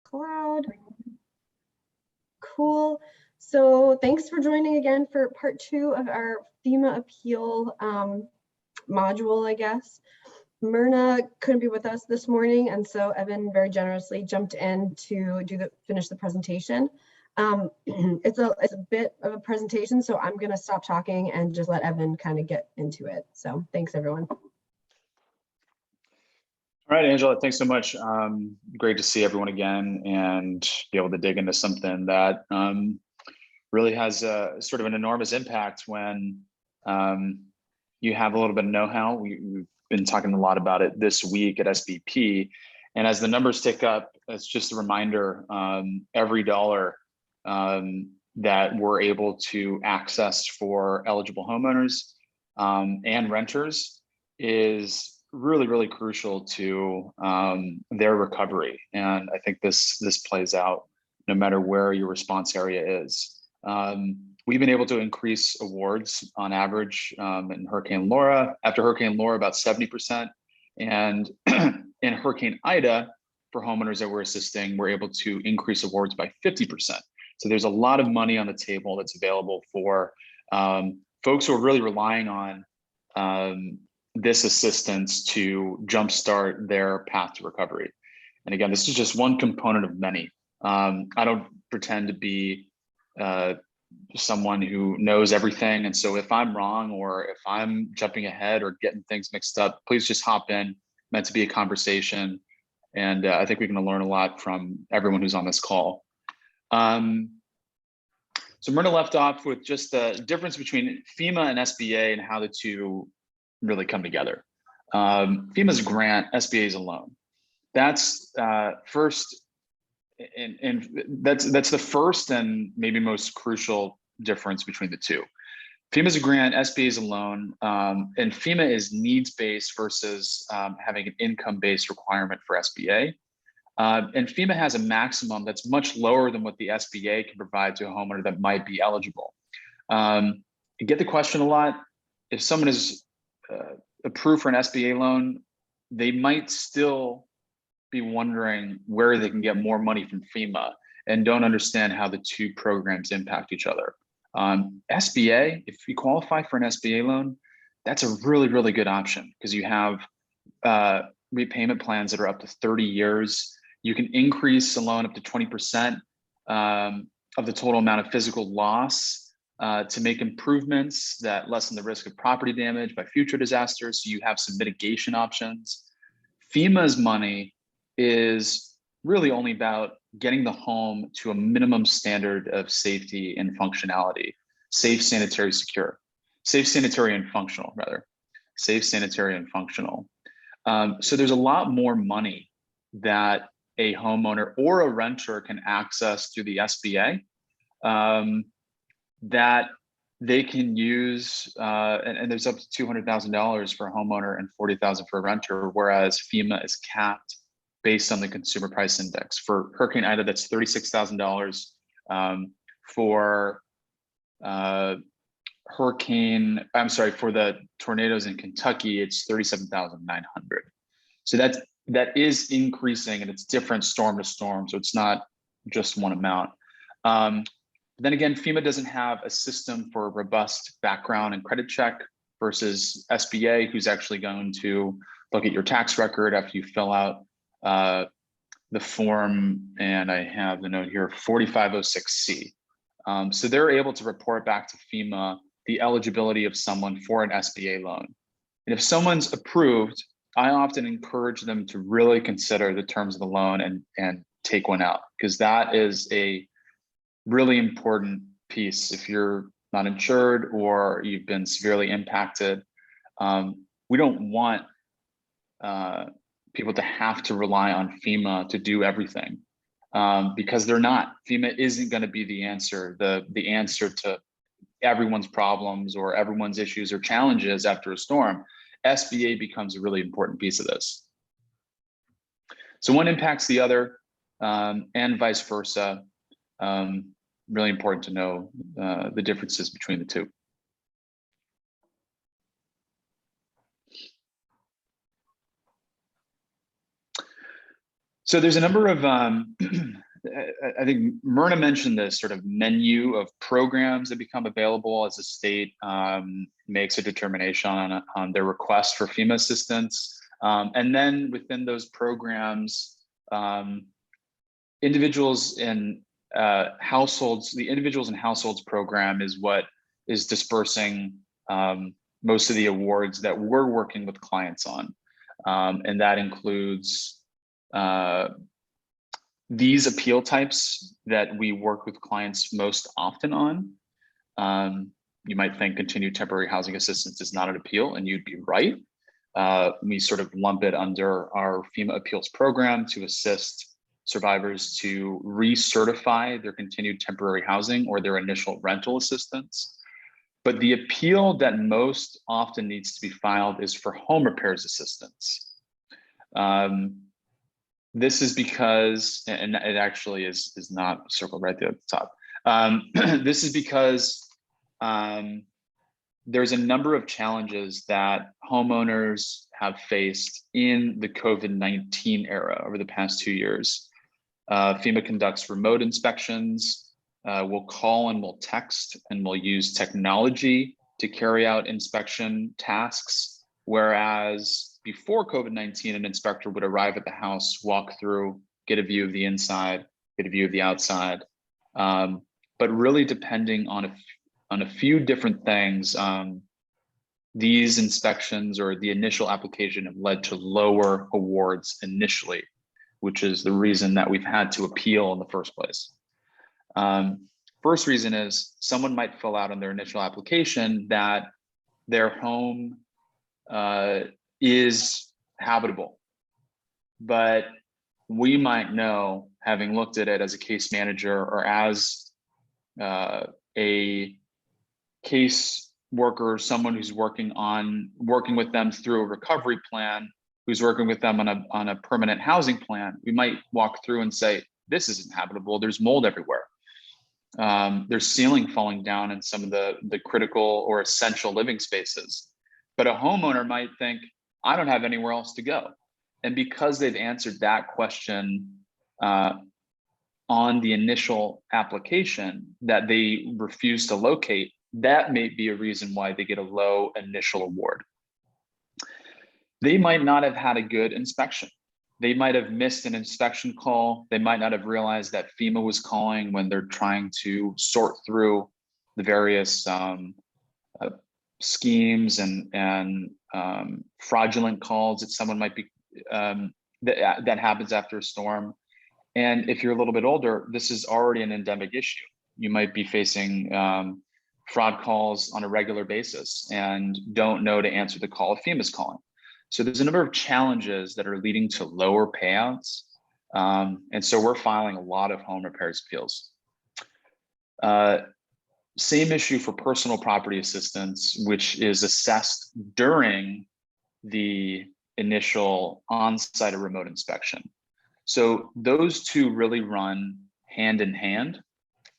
Cloud. Cool. So thanks for joining again for part 2 of our FEMA appeal module, I guess. Myrna couldn't be with us this morning, and so Evan very generously jumped in to finish the presentation. It's a bit of a presentation, so I'm going to stop talking and just let Evan kind of get into it. So thanks, everyone. All right, Angela, thanks so much. Great to see everyone again and be able to dig into something that really has a sort of an enormous impact when you have a little bit of know-how. We've been talking a lot about it this week at SBP. And as the numbers tick up, it's just a reminder, every dollar that we're able to access for eligible homeowners and renters is really, really crucial to their recovery. And I think this plays out no matter where your response area is. We've been able to increase awards on average in Hurricane Laura. After Hurricane Laura, about 70%. And in Hurricane Ida, for homeowners that we're assisting, we're able to increase awards by 50%. So there's a lot of money on the table that's available for folks who are really relying on this assistance to jumpstart their path to recovery. And again, this is just one component of many. I don't pretend to be someone who knows everything. And so if I'm wrong or if I'm jumping ahead or getting things mixed up, please just hop in. Meant to be a conversation. And I think we're going to learn a lot from everyone who's on this call. So Myrna left off with just the difference between FEMA and SBA and how the two really come together. FEMA's a grant, SBA is a loan. That's first, and that's the first and maybe most crucial difference between the two. FEMA is a grant, SBA is a loan, and FEMA is needs-based versus having an income-based requirement for SBA. And FEMA has a maximum that's much lower than what the SBA can provide to a homeowner that might be eligible. I get the question a lot. If someone is approved for an SBA loan, they might still be wondering where they can get more money from FEMA and don't understand how the two programs impact each other. SBA, if you qualify for an SBA loan, that's a really, really good option because you have repayment plans that are up to 30 years. You can increase a loan up to 20% of the total amount of physical loss to make improvements that lessen the risk of property damage by future disasters. So you have some mitigation options. FEMA's money is really only about getting the home to a minimum standard of safety and functionality. Safe, sanitary, secure. Safe, sanitary, and functional, rather. Safe, sanitary, and functional. So there's a lot more money that a homeowner or a renter can access through the SBA that they can use, and there's up to $200,000 for a homeowner and $40,000 for a renter, whereas FEMA is capped based on the consumer price index. For Hurricane Ida, that's $36,000. For for the tornadoes in Kentucky, it's $37,900. So that is increasing, and it's different storm to storm. So it's not just one amount. Then again, FEMA doesn't have a system for a robust background and credit check versus SBA, who's actually going to look at your tax record after you fill out the form, and I have the note here, 4506C. So they're able to report back to FEMA the eligibility of someone for an SBA loan. And if someone's approved, I often encourage them to really consider the terms of the loan and take one out, because that is a really important piece. If you're not insured or you've been severely impacted, we don't want people to have to rely on FEMA to do everything, because they're not. FEMA isn't going to be the answer, the answer to everyone's problems or everyone's issues or challenges after a storm. SBA becomes a really important piece of this. So one impacts the other, and vice versa. Really important to know the differences between the two. So there's a number of, I think Myrna mentioned this sort of menu of programs that become available as the state makes a determination on their request for FEMA assistance. And then within those programs, individuals in households, the individuals and households program is what is dispersing most of the awards that we're working with clients on. And that includes these appeal types that we work with clients most often on. You might think continued temporary housing assistance is not an appeal, and you'd be right. We sort of lump it under our FEMA appeals program to assist survivors to recertify their continued temporary housing or their initial rental assistance. But the appeal that most often needs to be filed is for home repairs assistance. This is because, and it actually is not circled right there at the top. This is because there's a number of challenges that homeowners have faced in the COVID-19 era over the past 2 years. FEMA conducts remote inspections. We'll call and we'll text and we'll use technology to carry out inspection tasks. Whereas before COVID-19, an inspector would arrive at the house, walk through, get a view of the inside, get a view of the outside. But really depending on a few different things, these inspections or the initial application have led to lower awards initially, which is the reason that we've had to appeal in the first place. First reason is someone might fill out on their initial application that their home is habitable, but we might know, having looked at it as a case manager or as a case worker, someone who's working with them through a recovery plan, who's working with them on a permanent housing plan, we might walk through and say, this isn't habitable, there's mold everywhere. There's ceiling falling down in some of the critical or essential living spaces. But a homeowner might think, I don't have anywhere else to go. And because they've answered that question on the initial application that they refuse to locate, that may be a reason why they get a low initial award. They might not have had a good inspection. They might have missed an inspection call. They might not have realized that FEMA was calling when they're trying to sort through the various schemes and fraudulent calls that someone might be, that happens after a storm. And if you're a little bit older, this is already an endemic issue. You might be facing fraud calls on a regular basis and don't know to answer the call if FEMA's calling. So there's a number of challenges that are leading to lower payouts. And so we're filing a lot of home repairs appeals. Same issue for personal property assistance, which is assessed during the initial on-site or remote inspection. So those two really run hand in hand.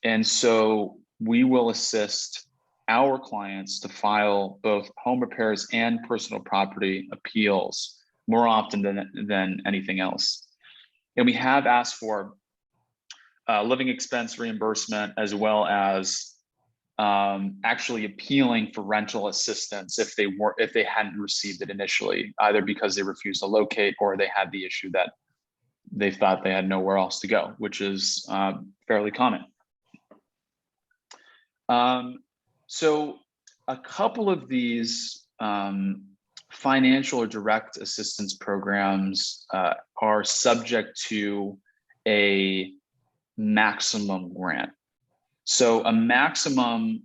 And so we will assist our clients to file both home repairs and personal property appeals more often than anything else. And we have asked for living expense reimbursement, as well as actually appealing for rental assistance if they hadn't received it initially, either because they refused to locate or they had the issue that they thought they had nowhere else to go, which is fairly common. So a couple of these financial or direct assistance programs are subject to a maximum grant. So a maximum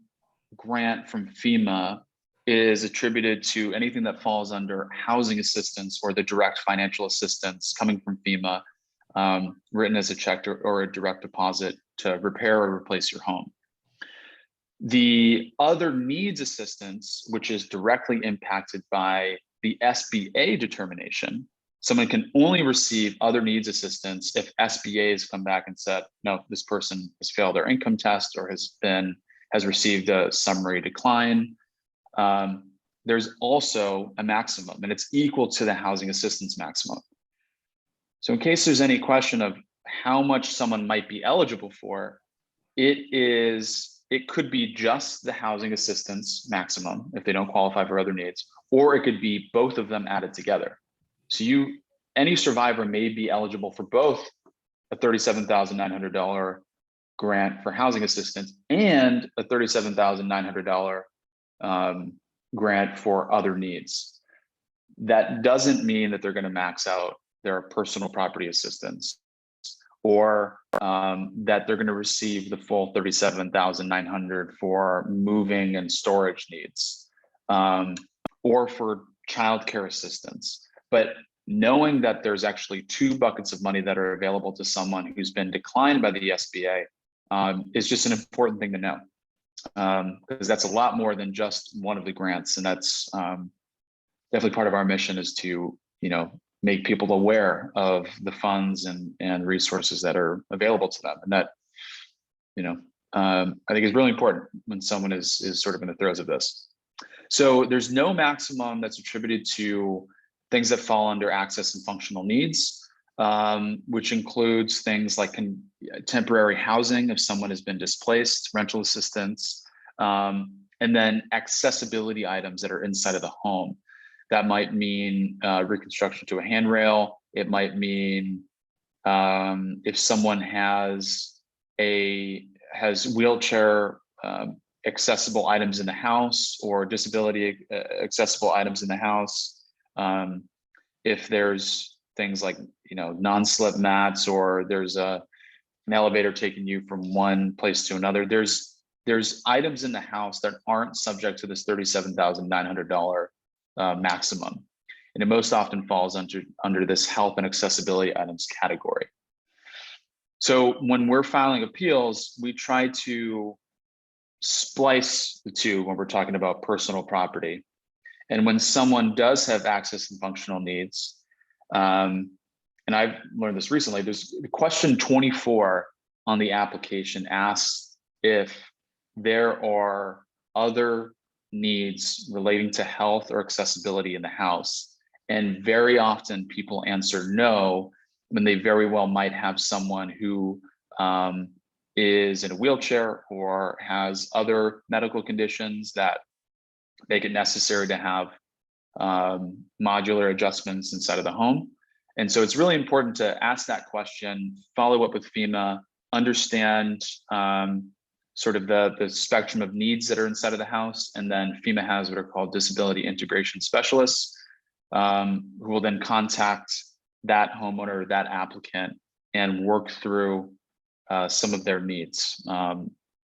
grant from FEMA is attributed to anything that falls under housing assistance or the direct financial assistance coming from FEMA, written as a check or a direct deposit to repair or replace your home. The other needs assistance, which is directly impacted by the Sba determination, someone can only receive other needs assistance if SBA has come back and said, no, this person has failed their income test or has received a summary decline. There's also a maximum, and it's equal to the housing assistance maximum. So in case there's any question of how much someone might be eligible for, it could be just the housing assistance maximum if they don't qualify for other needs, or it could be both of them added together. So any survivor may be eligible for both a $37,900 grant for housing assistance and a $37,900 grant for other needs. That doesn't mean that they're going to max out their personal property assistance, or that they're going to receive the full $37,900 for moving and storage needs, or for childcare assistance. But knowing that there's actually two buckets of money that are available to someone who's been declined by the SBA is just an important thing to know, because that's a lot more than just one of the grants, and that's definitely part of our mission, is to make people aware of the funds and resources that are available to them, and that I think is really important when someone is sort of in the throes of this. So there's no maximum that's attributed to things that fall under access and functional needs, which includes things like temporary housing if someone has been displaced, rental assistance, and then accessibility items that are inside of the home. That might mean reconstruction to a handrail. It might mean if someone has wheelchair accessible items in the house, or disability accessible items in the house. If there's things like non-slip mats, or there's an elevator taking you from one place to another. There's items in the house that aren't subject to this $37,900 maximum, and it most often falls under this health and accessibility items category. So when we're filing appeals, we try to splice the two when we're talking about personal property. And when someone does have access and functional needs, and I've learned this recently, there's question 24 on the application asks if there are other needs relating to health or accessibility in the house. And very often people answer no, when they very well might have someone who is in a wheelchair or has other medical conditions that make it necessary to have modular adjustments inside of the home. And so it's really important to ask that question, follow up with FEMA, understand sort of the spectrum of needs that are inside of the house. And then FEMA has what are called disability integration specialists, who will then contact that homeowner, that applicant, and work through some of their needs,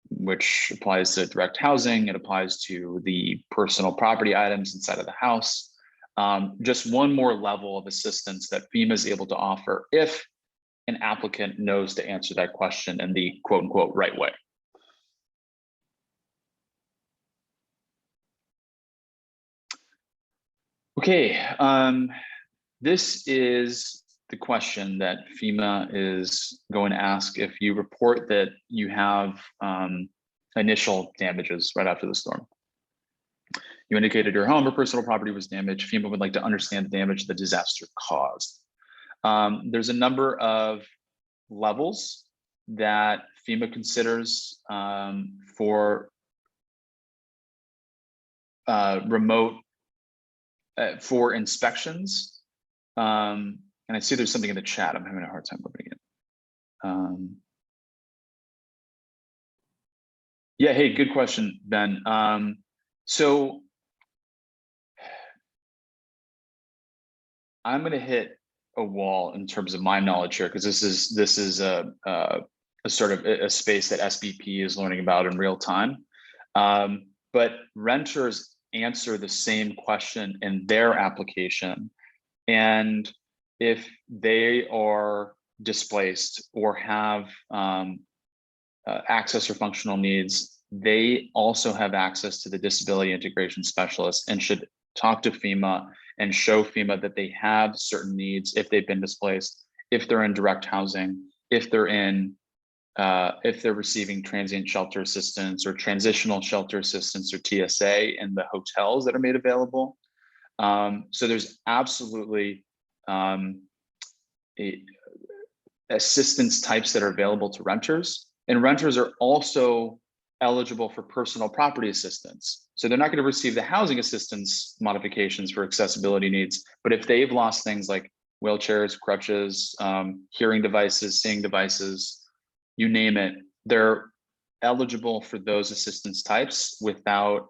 which applies to direct housing. It applies to the personal property items inside of the house. Just one more level of assistance that FEMA is able to offer if an applicant knows to answer that question in the quote unquote right way. Okay, this is the question that FEMA is going to ask if you report that you have initial damages right after the storm. You indicated your home or personal property was damaged. FEMA would like to understand the damage the disaster caused. There's a number of levels that FEMA considers for remote for inspections. And I see there's something in the chat. I'm having a hard time opening it. Yeah, hey, good question, Ben. So I'm going to hit a wall in terms of my knowledge here, because this is a sort of a space that SBP is learning about in real time. But renters answer the same question in their application. And if they are displaced or have access or functional needs, they also have access to the disability integration specialist and should talk to FEMA and show FEMA that they have certain needs if they've been displaced, if they're in direct housing, if they're receiving transient shelter assistance or transitional shelter assistance or TSA in the hotels that are made available. So there's absolutely assistance types that are available to renters, and renters are also eligible for personal property assistance. So they're not going to receive the housing assistance modifications for accessibility needs, but if they've lost things like wheelchairs, crutches, hearing devices, seeing devices, you name it, they're eligible for those assistance types without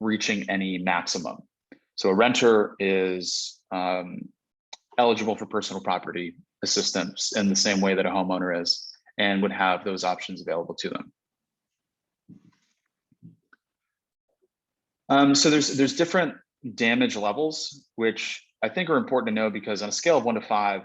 reaching any maximum. So a renter is eligible for personal property assistance in the same way that a homeowner is, and would have those options available to them. So there's different damage levels, which I think are important to know, because on a scale of 1 to 5,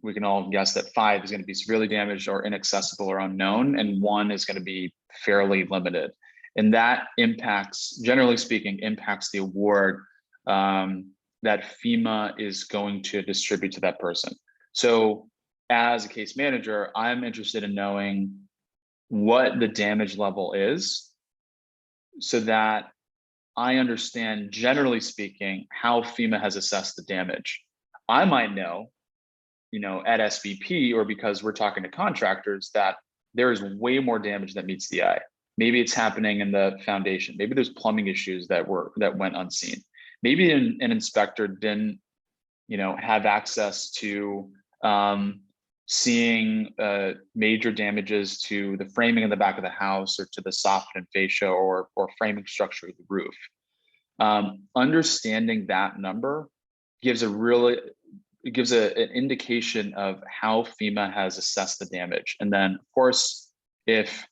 we can all guess that 5 is going to be severely damaged or inaccessible or unknown, and 1 is going to be fairly limited. And that impacts, generally speaking, impacts the award that FEMA is going to distribute to that person. So as a case manager, I'm interested in knowing what the damage level is so that I understand, generally speaking, how FEMA has assessed the damage. I might know, at SBP, or because we're talking to contractors, that there is way more damage that meets the eye. Maybe it's happening in the foundation. Maybe there's plumbing issues that went unseen. Maybe an inspector didn't, have access to seeing major damages to the framing in the back of the house, or to the soffit and fascia, or framing structure of the roof. Understanding that number gives an indication of how FEMA has assessed the damage. And then, of course, if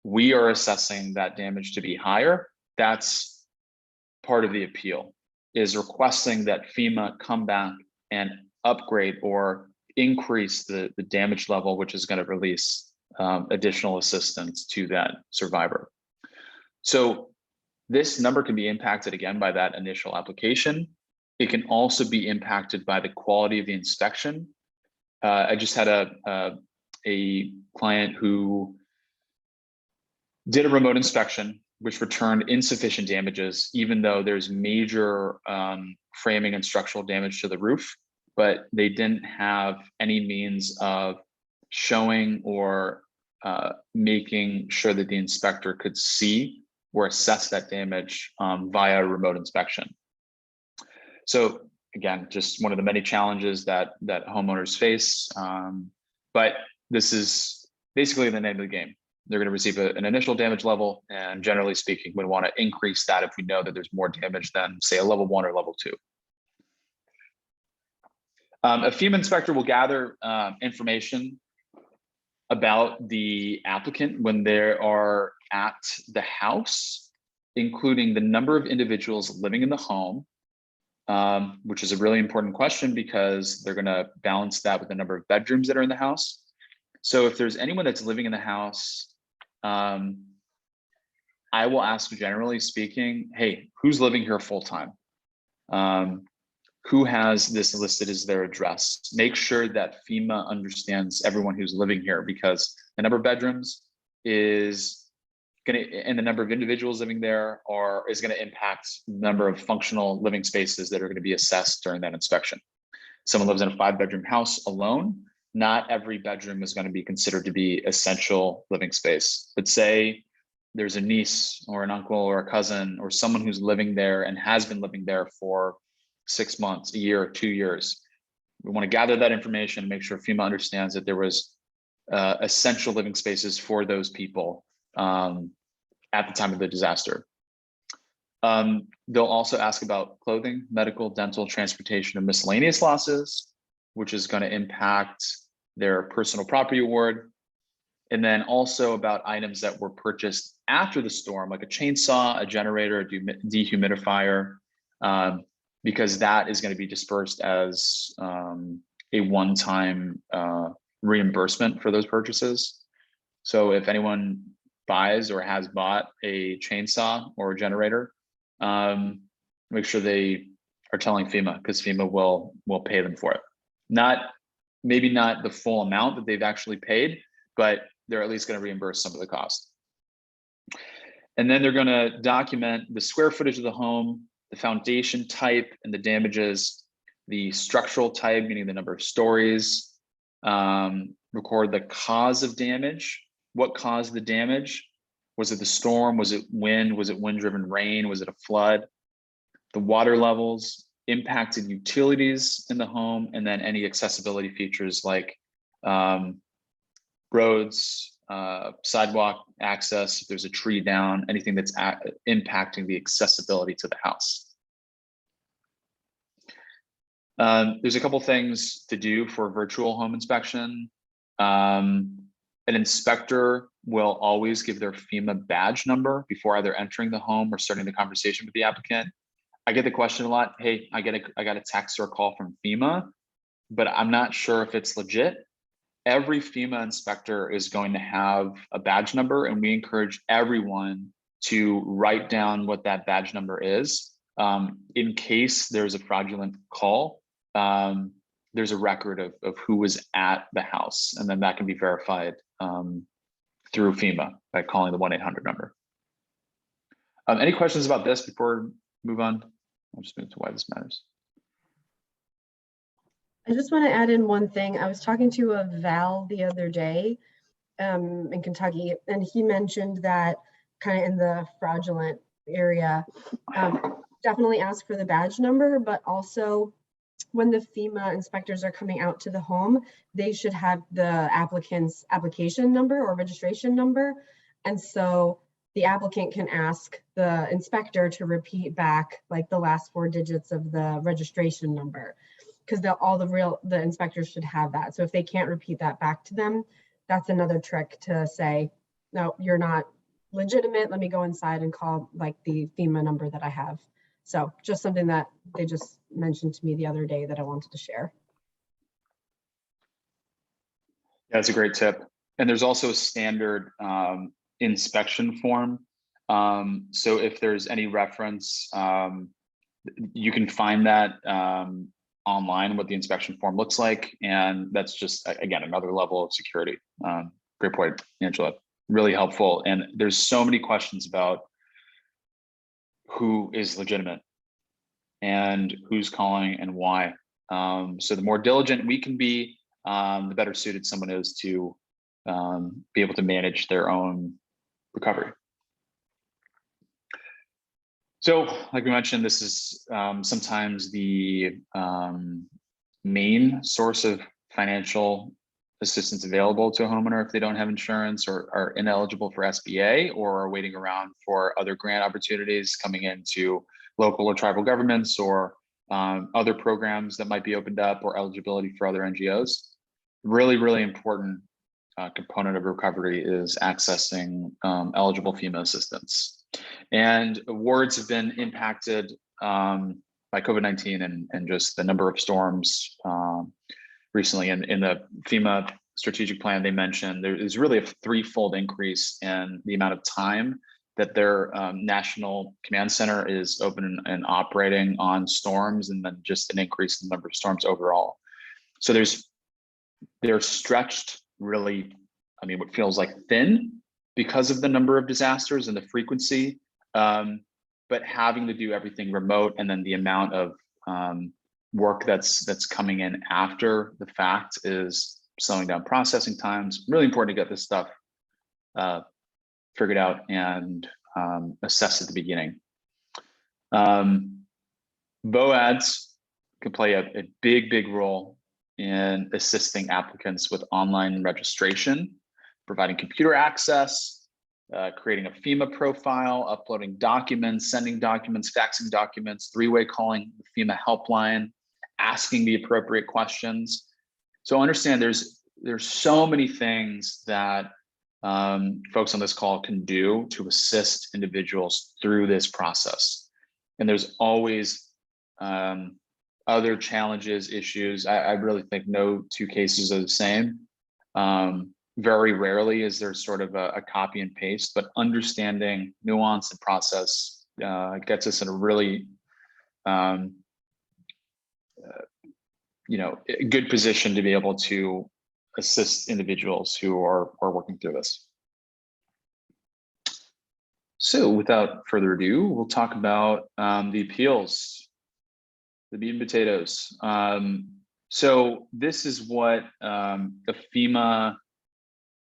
we are assessing that damage to be higher, that's part of the appeal, is requesting that FEMA come back and upgrade or increase the damage level, which is going to release additional assistance to that survivor. So this number can be impacted again by that initial application. It can also be impacted by the quality of the inspection. I just had a client who did a remote inspection, which returned insufficient damages, even though there's major framing and structural damage to the roof, but they didn't have any means of showing or making sure that the inspector could see or assess that damage via remote inspection. So again, just one of the many challenges that homeowners face, but this is basically the name of the game. They're going to receive an initial damage level, and generally speaking, we want to increase that if we know that there's more damage than, say, a level 1 or level 2. A FEMA inspector will gather information about the applicant when they are at the house, including the number of individuals living in the home, which is a really important question because they're going to balance that with the number of bedrooms that are in the house. So if there's anyone that's living in the house, I will ask, generally speaking, hey, who's living here full time? Who has this listed as their address? Make sure that FEMA understands everyone who's living here, because the number of bedrooms is going to, and the number of individuals living there is going to impact the number of functional living spaces that are going to be assessed during that inspection. Someone lives in a 5-bedroom house alone, not every bedroom is going to be considered to be essential living space. But say there's a niece or an uncle or a cousin or someone who's living there and has been living there for 6 months, a year, 2 years. We want to gather that information and make sure FEMA understands that there was essential living spaces for those people at the time of the disaster. They'll also ask about clothing, medical, dental, transportation, and miscellaneous losses, which is going to impact their personal property award. And then also about items that were purchased after the storm, like a chainsaw, a generator, a dehumidifier, because that is going to be dispersed as a one-time reimbursement for those purchases. So if anyone buys or has bought a chainsaw or a generator, make sure they are telling FEMA, because FEMA will pay them for it. Maybe not the full amount that they've actually paid, but they're at least going to reimburse some of the cost. And then they're going to document the square footage of the home, the foundation type, and the damages. the structural type, meaning the number of stories, record the cause of damage. What caused the damage? Was it the storm? Was it wind? Was it wind-driven rain? Was it a flood? The water levels, impacted utilities in the home, and then any accessibility features like roads, sidewalk access, if there's a tree down, anything that's impacting the accessibility to the house. There's a couple things to do for virtual home inspection. An inspector will always give their FEMA badge number before either entering the home or starting the conversation with the applicant. I get the question a lot, hey, I got a text or a call from FEMA, but I'm not sure if it's legit. Every FEMA inspector is going to have a badge number, and we encourage everyone to write down what that badge number is. In case there's a fraudulent call, there's a record of who was at the house, and then that can be verified through FEMA by calling the 1-800 number. Any questions about this before we move on? I'll just move to why this matters. I just want to add in one thing. I was talking to a Val the other day in Kentucky, and he mentioned that kind of in the fraudulent area, definitely ask for the badge number, but also when the FEMA inspectors are coming out to the home, they should have the applicant's application number or registration number. And so the applicant can ask the inspector to repeat back like the last 4 digits of the registration number, because the inspectors should have that. So if they can't repeat that back to them, that's another trick to say, no, you're not legitimate. Let me go inside and call like the FEMA number that I have. So just something that they just mentioned to me the other day that I wanted to share. Yeah, that's a great tip. And there's also a standard inspection form. So if there's any reference, you can find that online, what the inspection form looks like. And that's just, again, another level of security. Great point, Angela. Really helpful. And there's so many questions about who is legitimate and who's calling and why. So the more diligent we can be, the better suited someone is to be able to manage their own recovery. So like we mentioned, this is sometimes the main source of financial assistance available to a homeowner if they don't have insurance or are ineligible for SBA or are waiting around for other grant opportunities coming into local or tribal governments or other programs that might be opened up or eligibility for other NGOs. Really, really important component of recovery is accessing eligible FEMA assistance. And awards have been impacted by COVID-19 and just the number of storms recently. In the FEMA strategic plan, they mentioned there is really a 3-fold increase in the amount of time that their national command center is open and operating on storms, and then just an increase in the number of storms overall. So they're stretched really, I mean, what feels like thin because of the number of disasters and the frequency, but having to do everything remote, and then the amount of work that's coming in after the fact is slowing down processing times. Really important to get this stuff figured out and assessed at the beginning. BOADs can play a big role in assisting applicants with online registration, providing computer access, creating a FEMA profile, uploading documents, sending documents, faxing documents, 3-way calling the FEMA helpline, asking the appropriate questions. So understand there's so many things that folks on this call can do to assist individuals through this process. And there's always other challenges, issues. I really think no 2 cases are the same. Very rarely is there sort of a copy and paste, but understanding nuance and process gets us in a really good position to be able to assist individuals who are working through this. So without further ado, we'll talk about the appeals. the meat and potatoes. So this is what the FEMA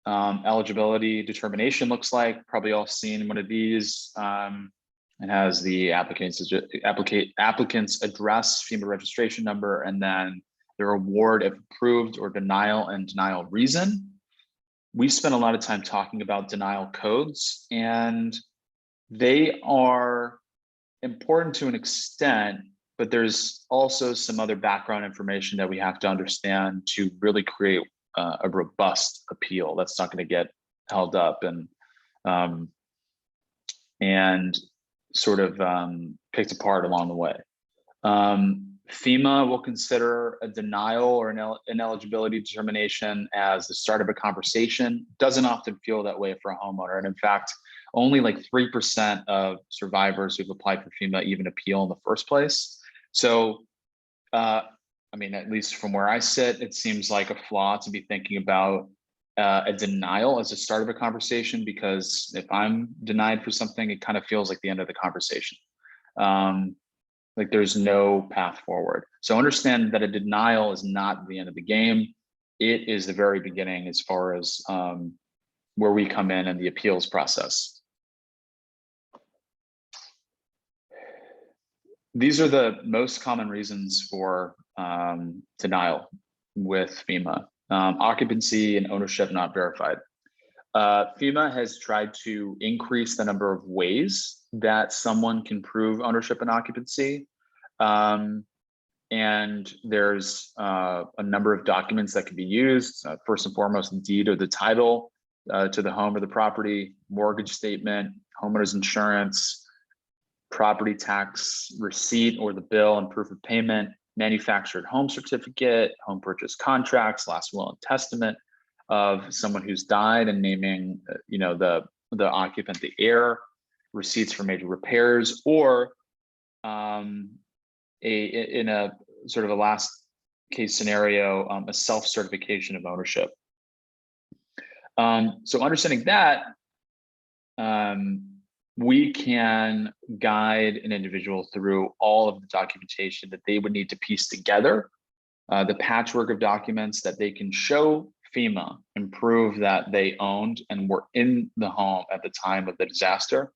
eligibility determination looks like. Probably all seen one of these. It has the applicant's address, FEMA registration number, and then their award if approved, or denial and denial reason. We spent a lot of time talking about denial codes, and they are important to an extent, but there's also some other background information that we have to understand to really create a robust appeal that's not going to get held up and sort of picked apart along the way. FEMA will consider a denial or an ineligibility determination as the start of a conversation. Doesn't often feel that way for a homeowner. And in fact, only like 3% of survivors who've applied for FEMA even appeal in the first place. So, I mean, at least from where I sit, it seems like a flaw to be thinking about a denial as the start of a conversation, because if I'm denied for something, it kind of feels like the end of the conversation. Like there's no path forward. So understand that a denial is not the end of the game. It is the very beginning as far as where we come in the appeals process. These are the most common reasons for denial with FEMA. Occupancy and ownership not verified. FEMA has tried to increase the number of ways that someone can prove ownership and occupancy. And there's a number of documents that can be used. First and foremost, the deed or the title to the home or the property, mortgage statement, homeowner's insurance, property tax receipt or the bill and proof of payment, manufactured home certificate, home purchase contracts, last will and testament of someone who's died and naming, you know, the occupant, the heir, receipts for major repairs, or in a sort of a last case scenario, a self-certification of ownership. So understanding that, we can guide an individual through all of the documentation that they would need to piece together, the patchwork of documents that they can show FEMA and prove that they owned and were in the home at the time of the disaster.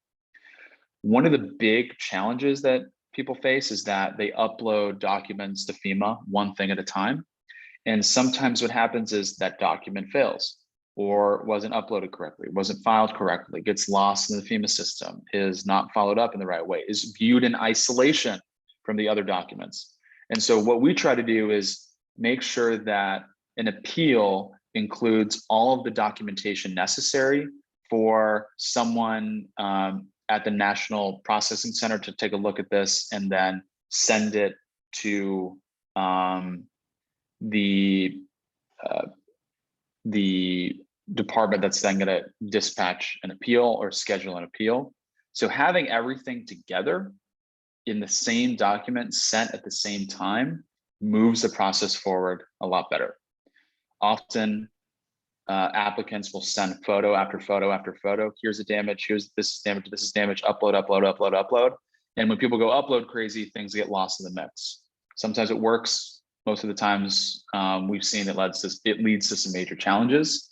One of the big challenges that people face is that they upload documents to FEMA one thing at a time. And sometimes what happens is that document fails, or wasn't uploaded correctly, wasn't filed correctly, gets lost in the FEMA system, is not followed up in the right way, is viewed in isolation from the other documents. And so what we try to do is make sure that an appeal includes all of the documentation necessary for someone at the National Processing Center to take a look at this and then send it to the department that's then going to dispatch an appeal or schedule an appeal. So having everything together in the same document sent at the same time moves the process forward a lot better. Often applicants will send photo after photo after photo. Here's the damage, here's this is damage, this is damage, upload, upload, upload, upload. And when people go upload crazy, things get lost in the mix. Sometimes it works. Most of the times we've seen it leads to some major challenges.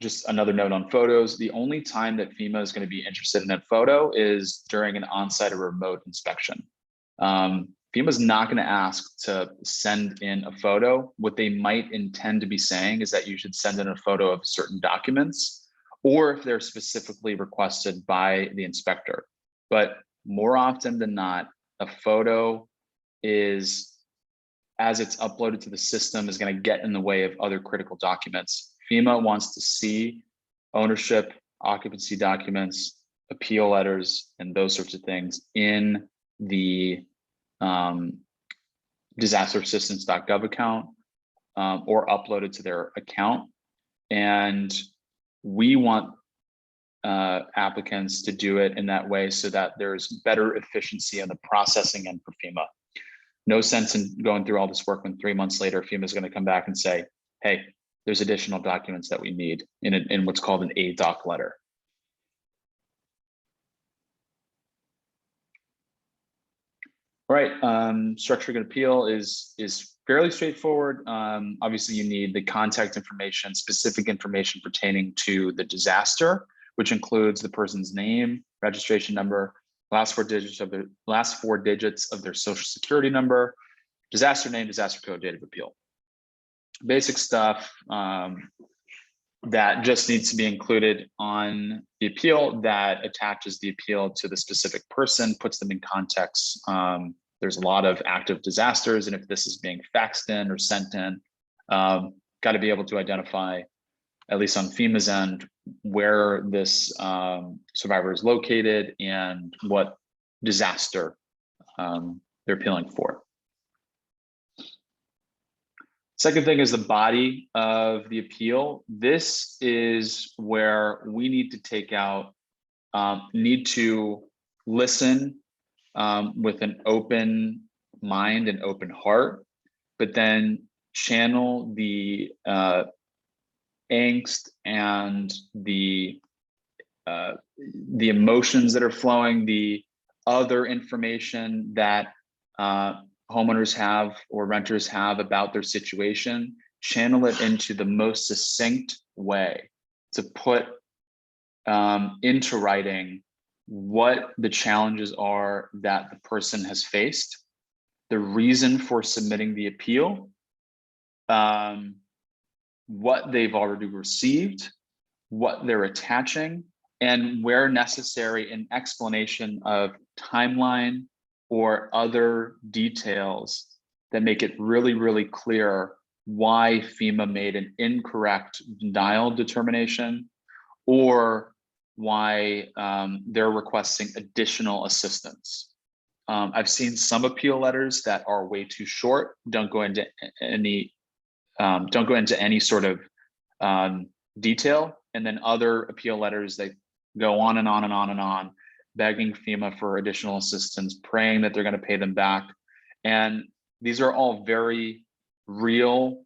Just another note on photos. The only time that FEMA is going to be interested in a photo is during an on-site or remote inspection. FEMA is not going to ask to send in a photo. What they might intend to be saying is that you should send in a photo of certain documents, or if they're specifically requested by the inspector. But more often than not, a photo is, as it's uploaded to the system, is going to get in the way of other critical documents. FEMA wants to see ownership, occupancy documents, appeal letters, and those sorts of things in the disasterassistance.gov account or uploaded to their account. And we want applicants to do it in that way so that there's better efficiency on the processing end for FEMA. No sense in going through all this work when 3 months later, FEMA is going to come back and say, hey, there's additional documents that we need in what's called an ADOC letter. All right, structuring an appeal is fairly straightforward. Obviously, you need the contact information, specific information pertaining to the disaster, which includes the person's name, registration number, last four digits of their social security number, disaster name, disaster code, date of appeal. Basic stuff that just needs to be included on the appeal that attaches the appeal to the specific person, puts them in context. There's a lot of active disasters, and if this is being faxed in or sent in, got to be able to identify, at least on FEMA's end, where this survivor is located and what disaster they're appealing for. Second thing is the body of the appeal. This is where we need to take out, need to listen with an open mind and open heart, but then channel the angst and the emotions that are flowing, the other information that homeowners have or renters have about their situation, channel it into the most succinct way to put into writing what the challenges are that the person has faced, the reason for submitting the appeal, what they've already received, what they're attaching, and where necessary, an explanation of timeline or other details that make it really, really clear why FEMA made an incorrect denial determination or why they're requesting additional assistance. I've seen some appeal letters that are way too short, don't go into any sort of detail, and then other appeal letters that go on and on and on and on, begging FEMA for additional assistance, praying that they're going to pay them back. And these are all very real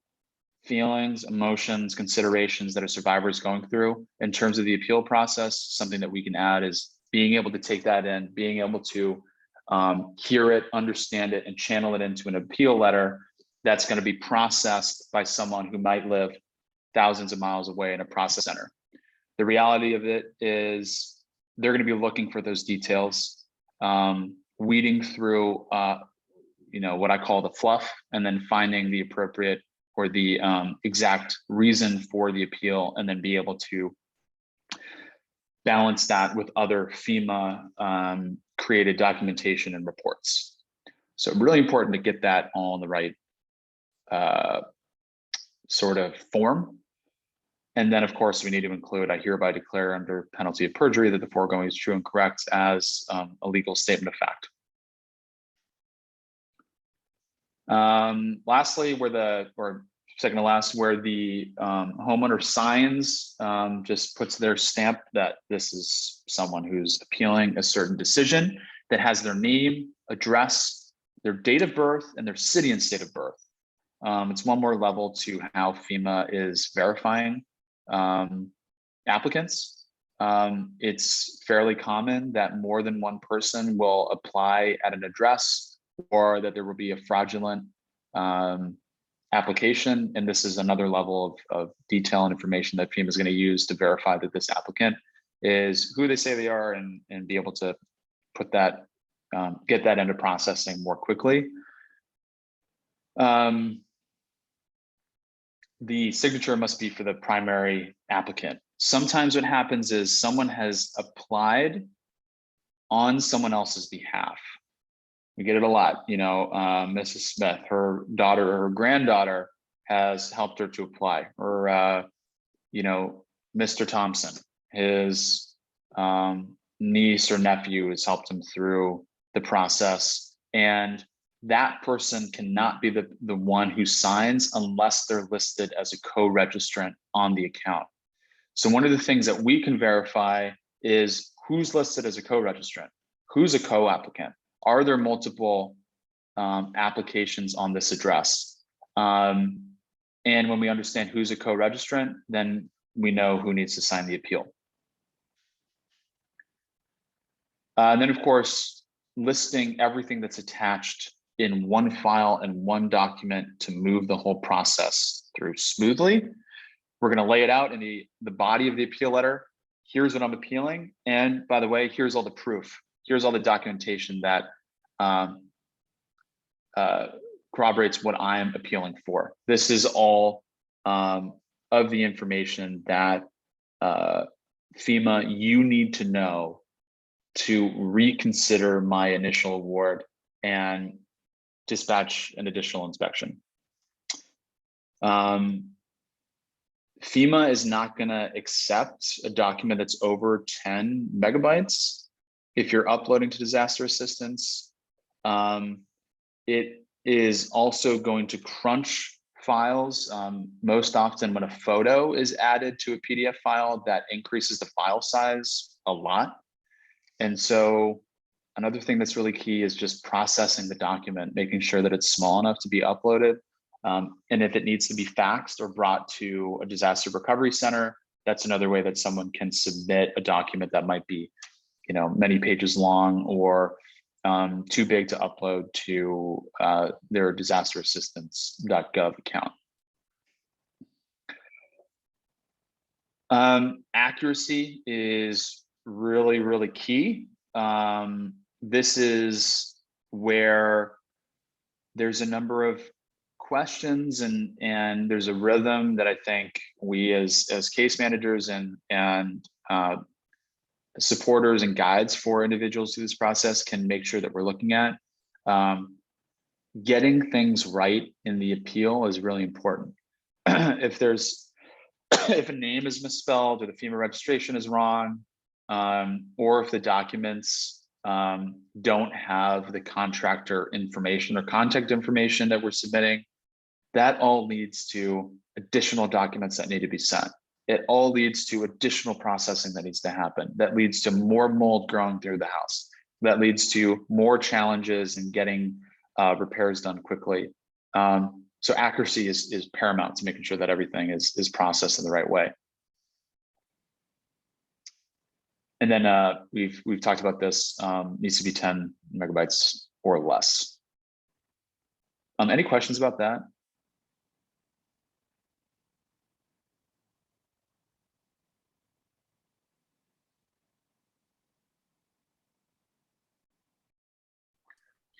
feelings, emotions, considerations that a survivor is going through in terms of the appeal process. Something that we can add is being able to take that in, being able to hear it, understand it, and channel it into an appeal letter that's going to be processed by someone who might live thousands of miles away in a process center. The reality of it is they're going to be looking for those details, weeding through, what I call the fluff, and then finding the appropriate or the exact reason for the appeal, and then be able to balance that with other FEMA created documentation and reports. So really important to get that all in the right sort of form. And then, of course, we need to include, I hereby declare under penalty of perjury that the foregoing is true and correct as a legal statement of fact. Lastly, second to last, where the homeowner signs, just puts their stamp that this is someone who's appealing a certain decision that has their name, address, their date of birth, and their city and state of birth. It's one more level to how FEMA is verifying applicants. It's fairly common that more than one person will apply at an address, or that there will be a fraudulent application. And this is another level of detail and information that FEMA is going to use to verify that this applicant is who they say they are, and be able to put that, get that into processing more quickly. The signature must be for the primary applicant. Sometimes what happens is someone has applied on someone else's behalf. We get it a lot, Mrs. Smith, her daughter or her granddaughter has helped her to apply, or, Mr. Thompson, his niece or nephew has helped him through the process. And that person cannot be the one who signs unless they're listed as a co-registrant on the account. So one of the things that we can verify is who's listed as a co-registrant, who's a co-applicant. Are there multiple applications on this address? And when we understand who's a co-registrant, then we know who needs to sign the appeal. And then, of course, listing everything that's attached in one file and one document to move the whole process through smoothly. We're going to lay it out in the body of the appeal letter. Here's what I'm appealing. And by the way, here's all the proof. Here's all the documentation that corroborates what I am appealing for. This is all of the information that FEMA, you need to know to reconsider my initial award and dispatch an additional inspection. FEMA is not going to accept a document that's over 10 megabytes if you're uploading to disaster assistance. It is also going to crunch files. Most often when a photo is added to a PDF file, that increases the file size a lot. And so another thing that's really key is just processing the document, making sure that it's small enough to be uploaded. And if it needs to be faxed or brought to a disaster recovery center, that's another way that someone can submit a document that might be, many pages long or too big to upload to their disasterassistance.gov account. Accuracy is really, really key. This is where there's a number of questions and there's a rhythm that I think we as case managers and supporters and guides for individuals through this process can make sure that we're looking at. Getting things right in the appeal is really important. If a name is misspelled or the FEMA registration is wrong, or if the documents don't have the contractor information or contact information that we're submitting, that all leads to additional documents that need to be sent. It all leads to additional processing that needs to happen. That leads to more mold growing through the house. That leads to more challenges in getting repairs done quickly. So accuracy is paramount to making sure that everything is processed in the right way. And then we've talked about this, needs to be 10 megabytes or less. Any questions about that?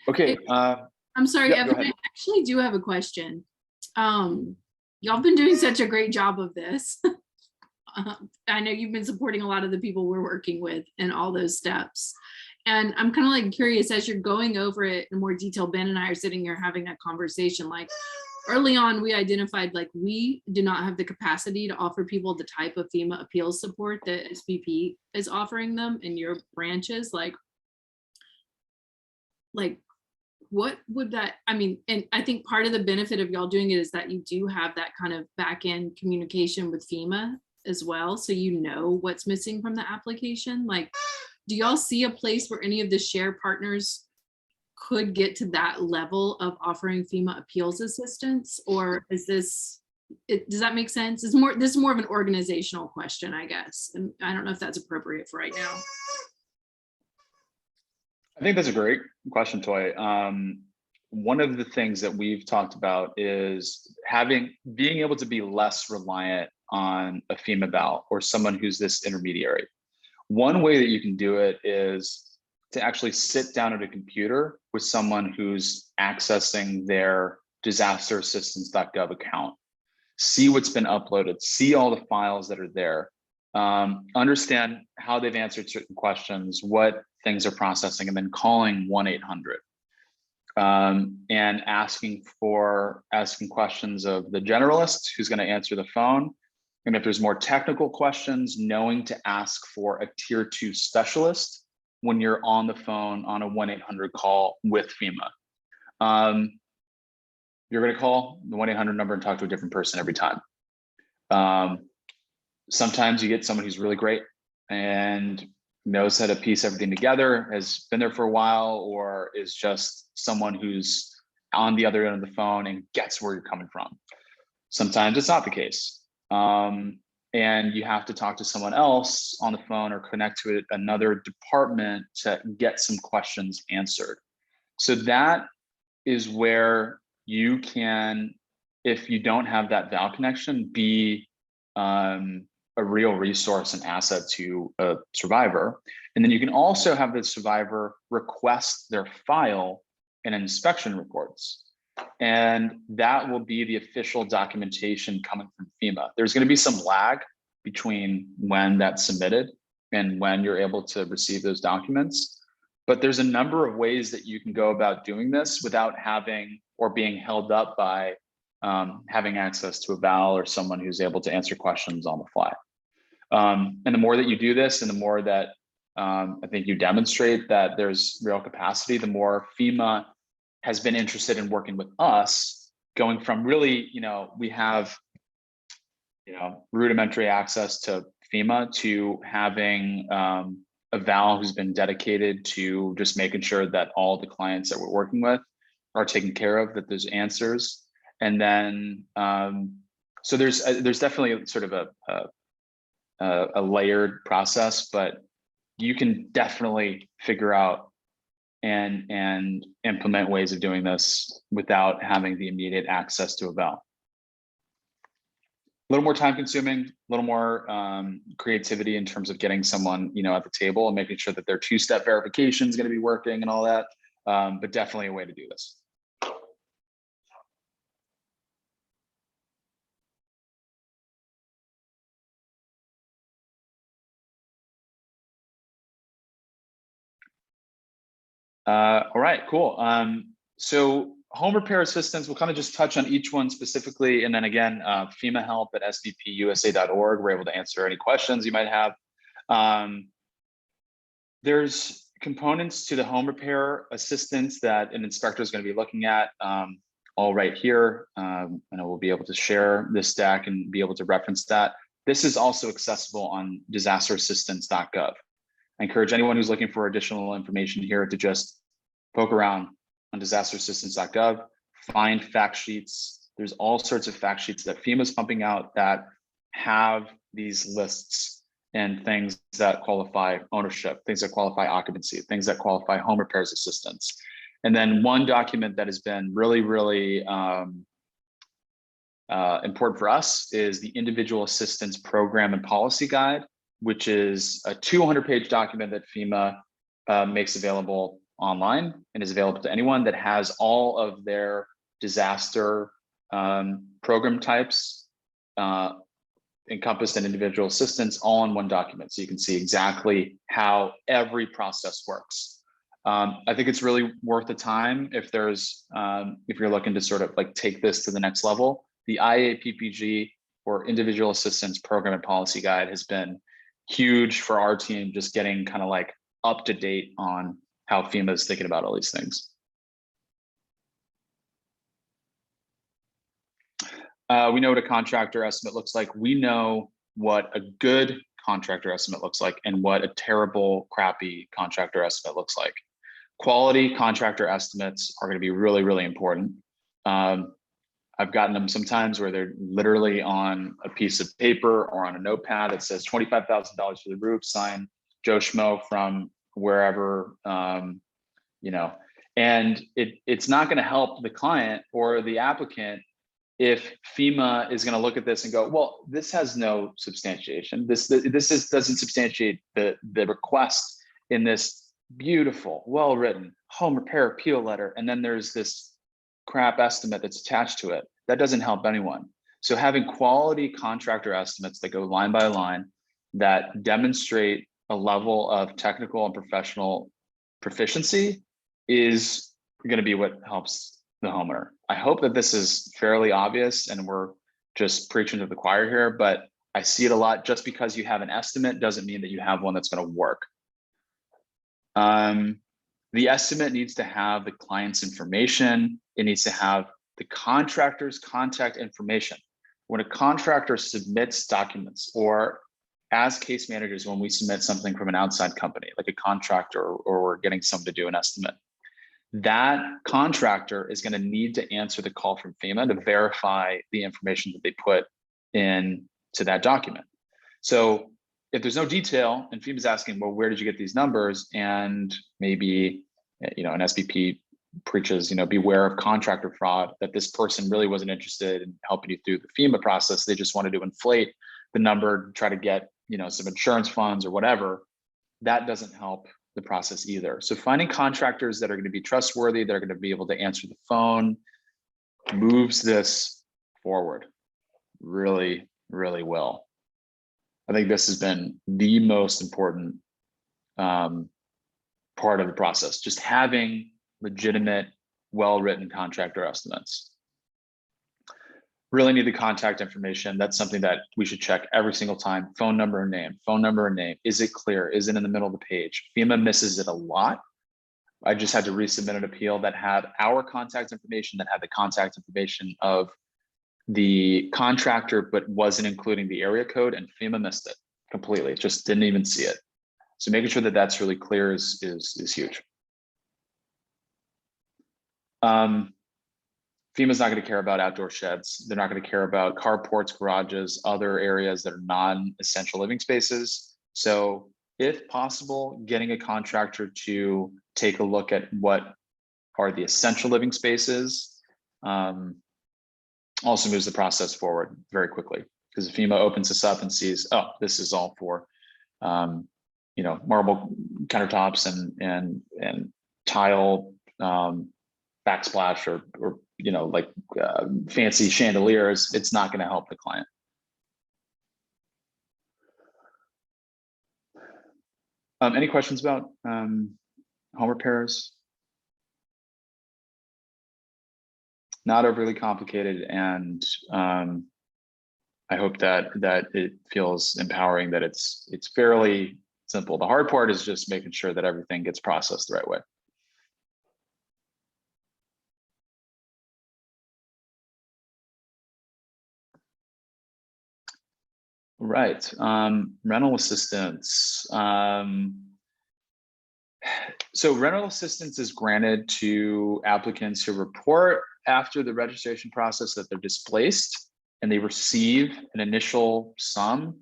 Okay. I'm sorry, yeah, Evan, I actually do have a question. Y'all been doing such a great job of this. I know you've been supporting a lot of the people we're working with in all those steps. And I'm kind of like curious, as you're going over it in more detail, Ben and I are sitting here having that conversation. Like early on, we identified like we do not have the capacity to offer people the type of FEMA appeals support that SBP is offering them in your branches. Like what would that, I mean, and I think part of the benefit of y'all doing it is that you do have that kind of back end communication with FEMA as well. So you know what's missing from the application. Like, do y'all see a place where any of the share partners could get to that level of offering FEMA appeals assistance? Or is this, does that make sense? This is more of an organizational question, I guess. And I don't know if that's appropriate for right now. I think that's a great question, Toy. One of the things that we've talked about is being able to be less reliant on a FEMA val or someone who's this intermediary. One way that you can do it is to actually sit down at a computer with someone who's accessing their disasterassistance.gov account, see what's been uploaded, see all the files that are there, understand how they've answered certain questions, what things are processing, and then calling 1-800 and asking questions of the generalist who's going to answer the phone. And if there's more technical questions, knowing to ask for a tier 2 specialist when you're on the phone on a 1-800 call with FEMA. You're going to call the 1-800 number and talk to a different person every time. Sometimes you get someone who's really great and knows how to piece everything together, has been there for a while, or is just someone who's on the other end of the phone and gets where you're coming from. Sometimes it's not the case. And and you have to talk to someone else on the phone or connect to another department to get some questions answered. So that is where you can, if you don't have that VAL connection, be a real resource and asset to a survivor. And then you can also have the survivor request their file and inspection reports. And that will be the official documentation coming from FEMA. There's going to be some lag between when that's submitted and when you're able to receive those documents. But there's a number of ways that you can go about doing this without having or being held up by having access to a VAL or someone who's able to answer questions on the fly. And the more that you do this, and the more that I think you demonstrate that there's real capacity, the more FEMA has been interested in working with us, going from really, we have, rudimentary access to FEMA to having a VAL who's been dedicated to just making sure that all the clients that we're working with are taken care of, that there's answers. And then, so there's definitely sort of a layered process, but you can definitely figure out and implement ways of doing this without having the immediate access to a VAL. A little more time consuming, a little more creativity in terms of getting someone, at the table and making sure that their two-step verification is going to be working and all that, but definitely a way to do this. All right, cool. So home repair assistance, we'll kind of just touch on each one specifically. And then again, FEMA help at sbpusa.org. We're able to answer any questions you might have. There's components to the home repair assistance that an inspector is going to be looking at all right here. And I will be able to share this deck and be able to reference that. This is also accessible on disasterassistance.gov. I encourage anyone who's looking for additional information here to just poke around on disasterassistance.gov, find fact sheets. There's all sorts of fact sheets that FEMA is pumping out that have these lists and things that qualify ownership, things that qualify occupancy, things that qualify home repairs assistance. And then one document that has been really, really important for us is the Individual Assistance Program and Policy Guide, which is a 200-page document that FEMA makes available online and is available to anyone that has all of their disaster program types encompassed in individual assistance all in one document. So you can see exactly how every process works. I think it's really worth the time if there's, if you're looking to sort of like take this to the next level. The IAPPG or Individual Assistance Program and Policy Guide has been huge for our team, just getting kind of like up to date on how FEMA is thinking about all these things. We know what a contractor estimate looks like. We know what a good contractor estimate looks like and what a terrible, crappy contractor estimate looks like. Quality contractor estimates are going to be really, really important. I've gotten them sometimes where they're literally on a piece of paper or on a notepad that says $25,000 for the roof, sign Joe Schmo from wherever, and it's not going to help the client or the applicant if FEMA is going to look at this and go, well, this has no substantiation. This doesn't substantiate the request in this beautiful, well-written home repair appeal letter. And then there's this crap estimate that's attached to it. That doesn't help anyone. So having quality contractor estimates that go line by line that demonstrate a level of technical and professional proficiency is going to be what helps the homeowner. I hope that this is fairly obvious and we're just preaching to the choir here, but I see it a lot. Just because you have an estimate doesn't mean that you have one that's going to work. The estimate needs to have the client's information. It needs to have the contractor's contact information. When a contractor submits documents, or as case managers, when we submit something from an outside company, like a contractor, or we're getting someone to do an estimate, that contractor is going to need to answer the call from FEMA to verify the information that they put in to that document. So if there's no detail and FEMA's asking, well, where did you get these numbers? And maybe, an SBP preaches, beware of contractor fraud, that this person really wasn't interested in helping you through the FEMA process. They just wanted to inflate the number, try to get, some insurance funds or whatever. That doesn't help the process either. So finding contractors that are going to be trustworthy, that are going to be able to answer the phone, moves this forward really, really well. I think this has been the most important part of the process, just having legitimate, well-written contractor estimates. Really need the contact information. That's something that we should check every single time. Phone number and name, phone number and name. Is it clear? Is it in the middle of the page? FEMA misses it a lot. I just had to resubmit an appeal that had our contact information, that had the contact information of the contractor, but wasn't including the area code, and FEMA missed it completely. Just didn't even see it. So making sure that that's really clear is huge. FEMA's not going to care about outdoor sheds. They're not going to care about carports, garages, other areas that are non-essential living spaces. So if possible, getting a contractor to take a look at what are the essential living spaces also moves the process forward very quickly. Because if FEMA opens this up and sees, oh, this is all for marble countertops and tile backsplash or fancy chandeliers, it's not going to help the client. Any questions about home repairs? Not overly complicated, and I hope that it feels empowering, that it's fairly simple. The hard part is just making sure that everything gets processed the right way. Right, rental assistance. So rental assistance is granted to applicants who report after the registration process that they're displaced and they receive an initial sum.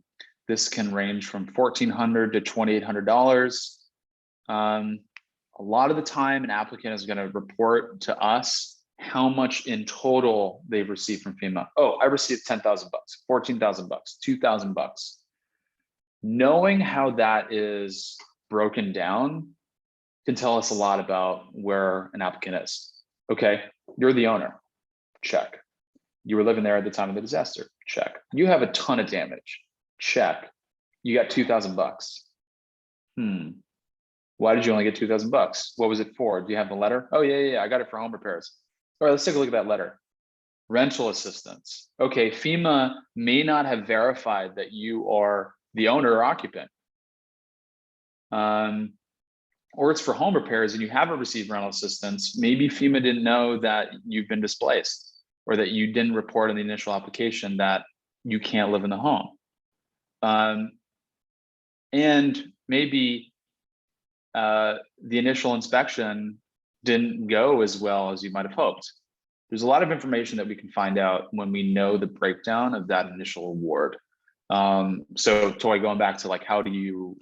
This can range from $1,400 to $2,800. A lot of the time, an applicant is going to report to us how much in total they've received from FEMA. Oh, I received $10,000, $14,000, $2,000. Knowing how that is broken down can tell us a lot about where an applicant is. Okay, you're the owner, check. You were living there at the time of the disaster, check. You have a ton of damage, check. You got $2,000. Why did you only get $2,000? What was it for? Do you have the letter? Oh yeah, I got it for home repairs. All right, let's take a look at that letter. Rental assistance. Okay, FEMA may not have verified that you are the owner or occupant. Or it's for home repairs and you haven't received rental assistance. Maybe FEMA didn't know that you've been displaced, or that you didn't report in the initial application that you can't live in the home. And maybe the initial inspection didn't go as well as you might have hoped. There's a lot of information that we can find out when we know the breakdown of that initial award. So Toy, going back to like, how do you,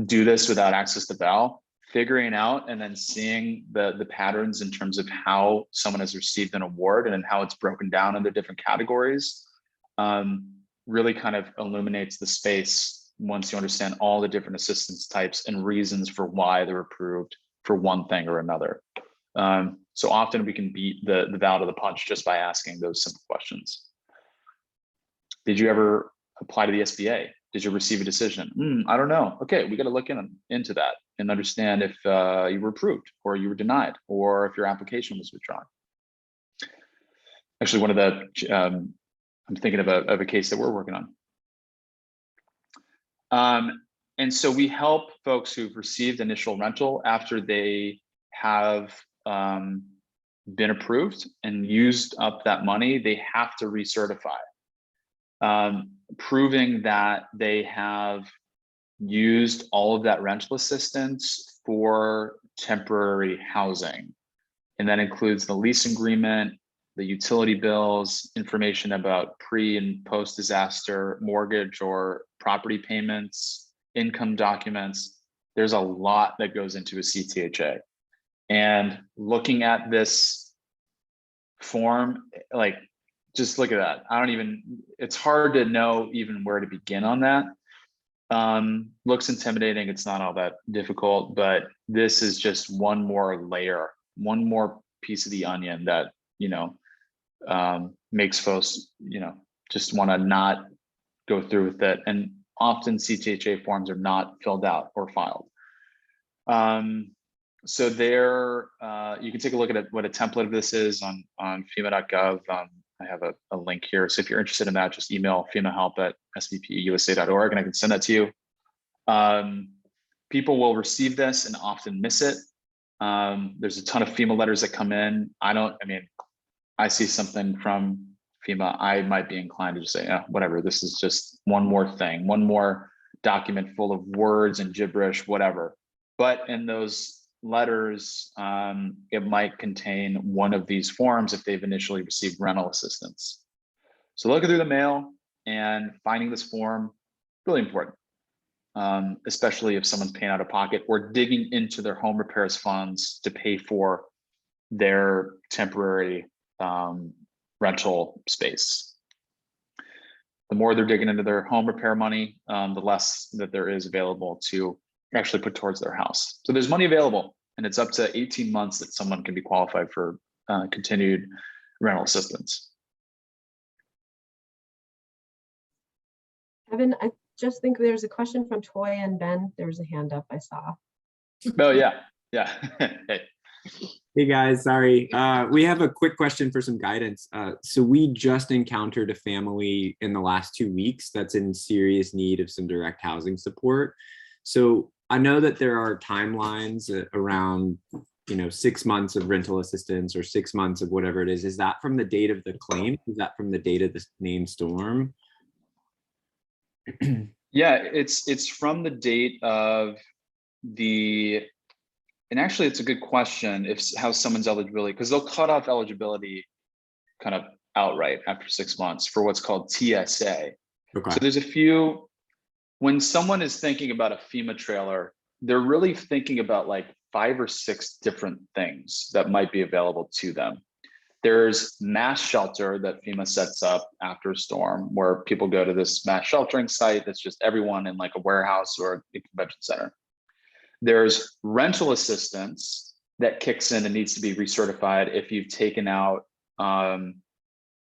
do this without access to Val? Figuring out and then seeing the patterns in terms of how someone has received an award and how it's broken down into different categories really kind of illuminates the space once you understand all the different assistance types and reasons for why they're approved for one thing or another. So often we can beat the Val to the punch just by asking those simple questions. Did you ever apply to the SBA? Did you receive a decision? I don't know. Okay, we got to look into that and understand if you were approved or you were denied, or if your application was withdrawn. Actually, one of the, I'm thinking of a case that we're working on. And so we help folks who've received initial rental after they have been approved and used up that money. They have to recertify. Proving that they have used all of that rental assistance for temporary housing. And that includes the lease agreement, the utility bills, information about pre and post disaster mortgage or property payments, income documents. There's a lot that goes into a CTHA. And looking at this form, like, just look at that. It's hard to know even where to begin on that. Looks intimidating. It's not all that difficult, but this is just one more layer, one more piece of the onion that, makes folks, just want to not go through with it. And often CTHA forms are not filled out or filed. So there, you can take a look at what a template of this is on FEMA.gov. I have a link here. So if you're interested in that, just email FEMAhelp@svpusa.org and I can send that to you. People will receive this and often miss it. There's a ton of FEMA letters that come in. I see something from FEMA, I might be inclined to just say, whatever, this is just one more thing, one more document full of words and gibberish, whatever. But in those letters, it might contain one of these forms if they've initially received rental assistance. So looking through the mail and finding this form, really important, especially if someone's paying out of pocket or digging into their home repairs funds to pay for their temporary rental space. The more they're digging into their home repair money, the less that there is available to actually put towards their house. So there's money available, and it's up to 18 months that someone can be qualified for continued rental assistance. Evan, I just think there's a question from Toy and Ben. There was a hand up I saw. Oh yeah. Hey. Hey guys, sorry. We have a quick question for some guidance. So we just encountered a family in the last 2 weeks that's in serious need of some direct housing support. So I know that there are timelines around, 6 months of rental assistance or 6 months of whatever it is. Is that from the date of the claim? Is that from the date of the named storm? Yeah, it's from the date of and actually it's a good question if how someone's eligibility, because they'll cut off eligibility kind of outright after 6 months for what's called TSA. Okay. So there's a few, when someone is thinking about a FEMA trailer, they're really thinking about like 5 or 6 different things that might be available to them. There's mass shelter that FEMA sets up after a storm, where people go to this mass sheltering site that's just everyone in like a warehouse or a convention center. There's rental assistance that kicks in and needs to be recertified if you've taken out,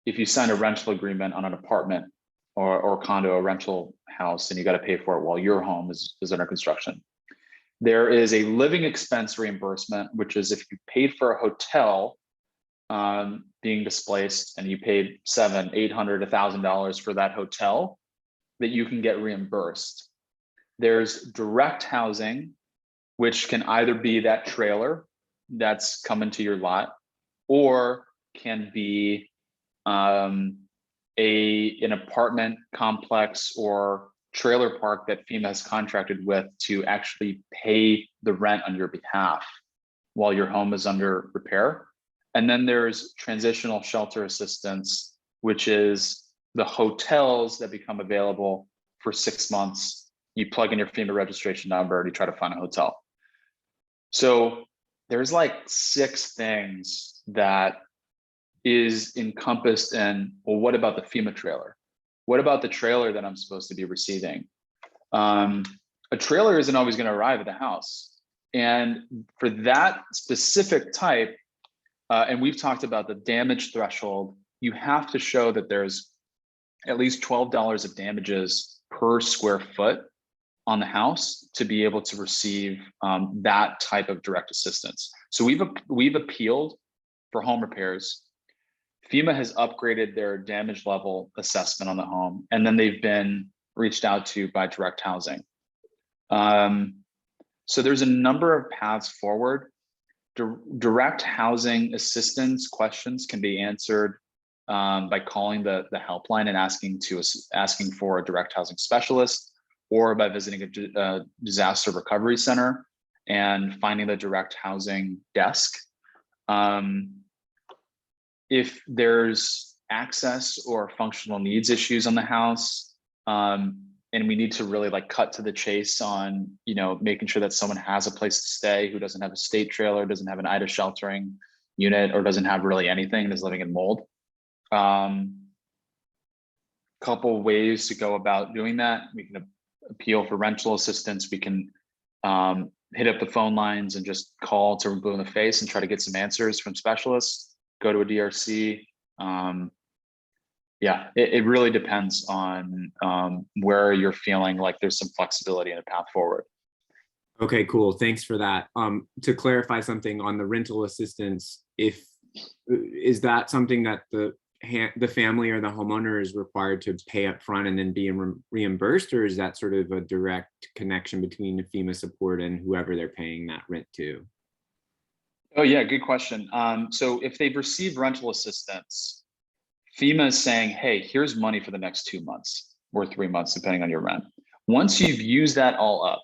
if you sign a rental agreement on an apartment or condo, a rental house, and you got to pay for it while your home is under construction. There is a living expense reimbursement, which is if you paid for a hotel being displaced and you paid $700, $800, $1,000 for that hotel, that you can get reimbursed. There's direct housing, which can either be that trailer that's coming to your lot, or can be an apartment complex or trailer park that FEMA has contracted with to actually pay the rent on your behalf while your home is under repair. And then there's transitional shelter assistance, which is the hotels that become available for 6 months. You plug in your FEMA registration number and you try to find a hotel. So there's like 6 things that is encompassed in, well, what about the FEMA trailer? What about the trailer that I'm supposed to be receiving? A trailer isn't always going to arrive at the house. And for that specific type, and we've talked about the damage threshold, you have to show that there's at least $12 of damages per square foot on the house to be able to receive that type of direct assistance. So we've appealed for home repairs. FEMA has upgraded their damage level assessment on the home, and then they've been reached out to by direct housing. So there's a number of paths forward. Direct housing assistance questions can be answered by calling the helpline and asking for a direct housing specialist, or by visiting a disaster recovery center and finding the direct housing desk. if there's access or functional needs issues on the house, and we need to really like cut to the chase on, you know, making sure that someone has a place to stay who doesn't have a state trailer, doesn't have an IDA sheltering unit, or doesn't have really anything and is living in mold. Couple ways to go about doing that. We can appeal for rental assistance. We can hit up the phone lines and just call to blue in the face and try to get some answers from specialists, go to a DRC. Yeah, it really depends on where you're feeling like there's some flexibility and a path forward. Okay, cool. Thanks for that. To clarify something on the rental assistance, is that something that the family or the homeowner is required to pay up front and then be reimbursed, or is that sort of a direct connection between the FEMA support and whoever they're paying that rent to? Oh yeah, good question. So if they've received rental assistance, FEMA is saying, hey, here's money for the next 2 months or 3 months, depending on your rent. Once you've used that all up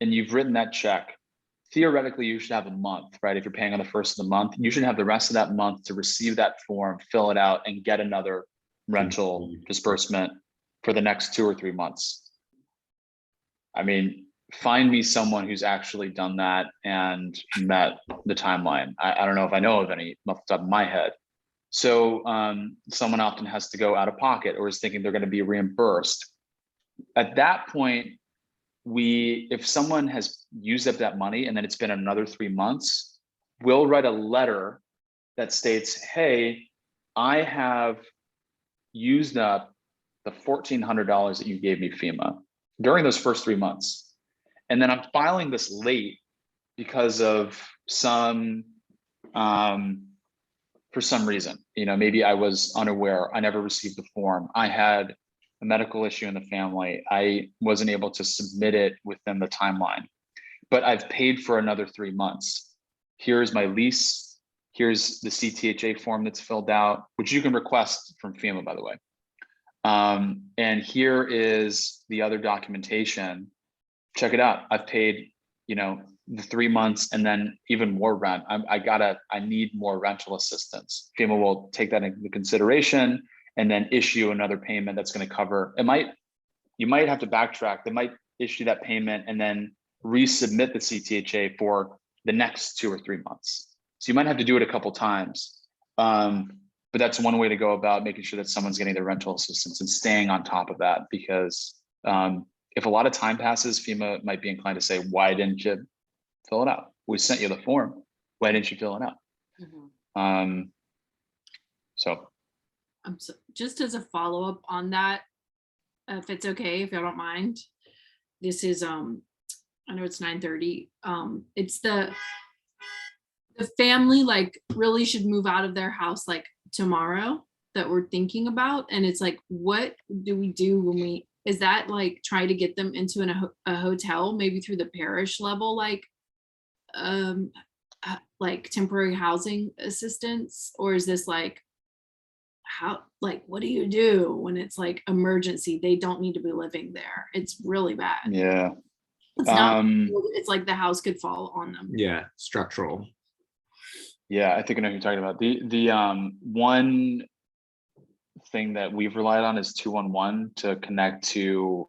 and you've written that check, theoretically, you should have a month, right? If you're paying on the first of the month, you should have the rest of that month to receive that form, fill it out, and get another rental disbursement for the next 2 or 3 months. I mean, find me someone who's actually done that and met the timeline. I don't know if I know of any off the top of my head. So someone often has to go out of pocket or is thinking they're going to be reimbursed. At that point, if someone has used up that money and then it's been another 3 months, we'll write a letter that states, hey, I have used up the $1,400 that you gave me, FEMA, during those first 3 months. And then I'm filing this late because of for some reason, you know, maybe I was unaware, I never received the form, I had a medical issue in the family, I wasn't able to submit it within the timeline, but I've paid for another 3 months. Here's my lease, here's the CTHA form that's filled out, which you can request from FEMA, by the way. And here is the other documentation. Check it out. I've paid, you know, the 3 months and then even more rent. I need more rental assistance. FEMA will take that into consideration and then issue another payment that's going to cover. You might have to backtrack. They might issue that payment and then resubmit the CTHA for the next 2 or 3 months. So you might have to do it a couple times. But that's one way to go about making sure that someone's getting their rental assistance and staying on top of that, because if a lot of time passes, FEMA might be inclined to say, why didn't you fill it out? We sent you the form. Why didn't you fill it out? Mm-hmm. So just as a follow-up on that, if it's okay, if y'all don't mind, this is I know it's 9:30. It's the family like really should move out of their house like tomorrow that we're thinking about, and it's like, what do we do when is that like try to get them into a hotel, maybe through the parish level, like temporary housing assistance, or is this like what do you do when it's like emergency, they don't need to be living there, it's really bad? Yeah, it's not, it's like the house could fall on them. Yeah, structural. Yeah, I think I know what you're talking about. The one thing that we've relied on is 211 to connect to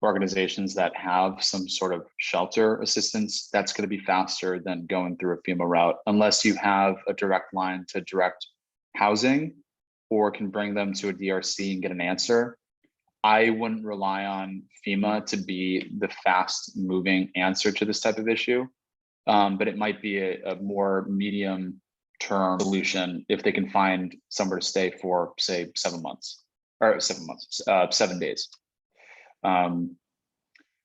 organizations that have some sort of shelter assistance. That's going to be faster than going through a FEMA route, unless you have a direct line to direct housing or can bring them to a DRC and get an answer. I wouldn't rely on FEMA to be the fast moving answer to this type of issue, but it might be a more medium term solution if they can find somewhere to stay for, say, 7 months or 7 days.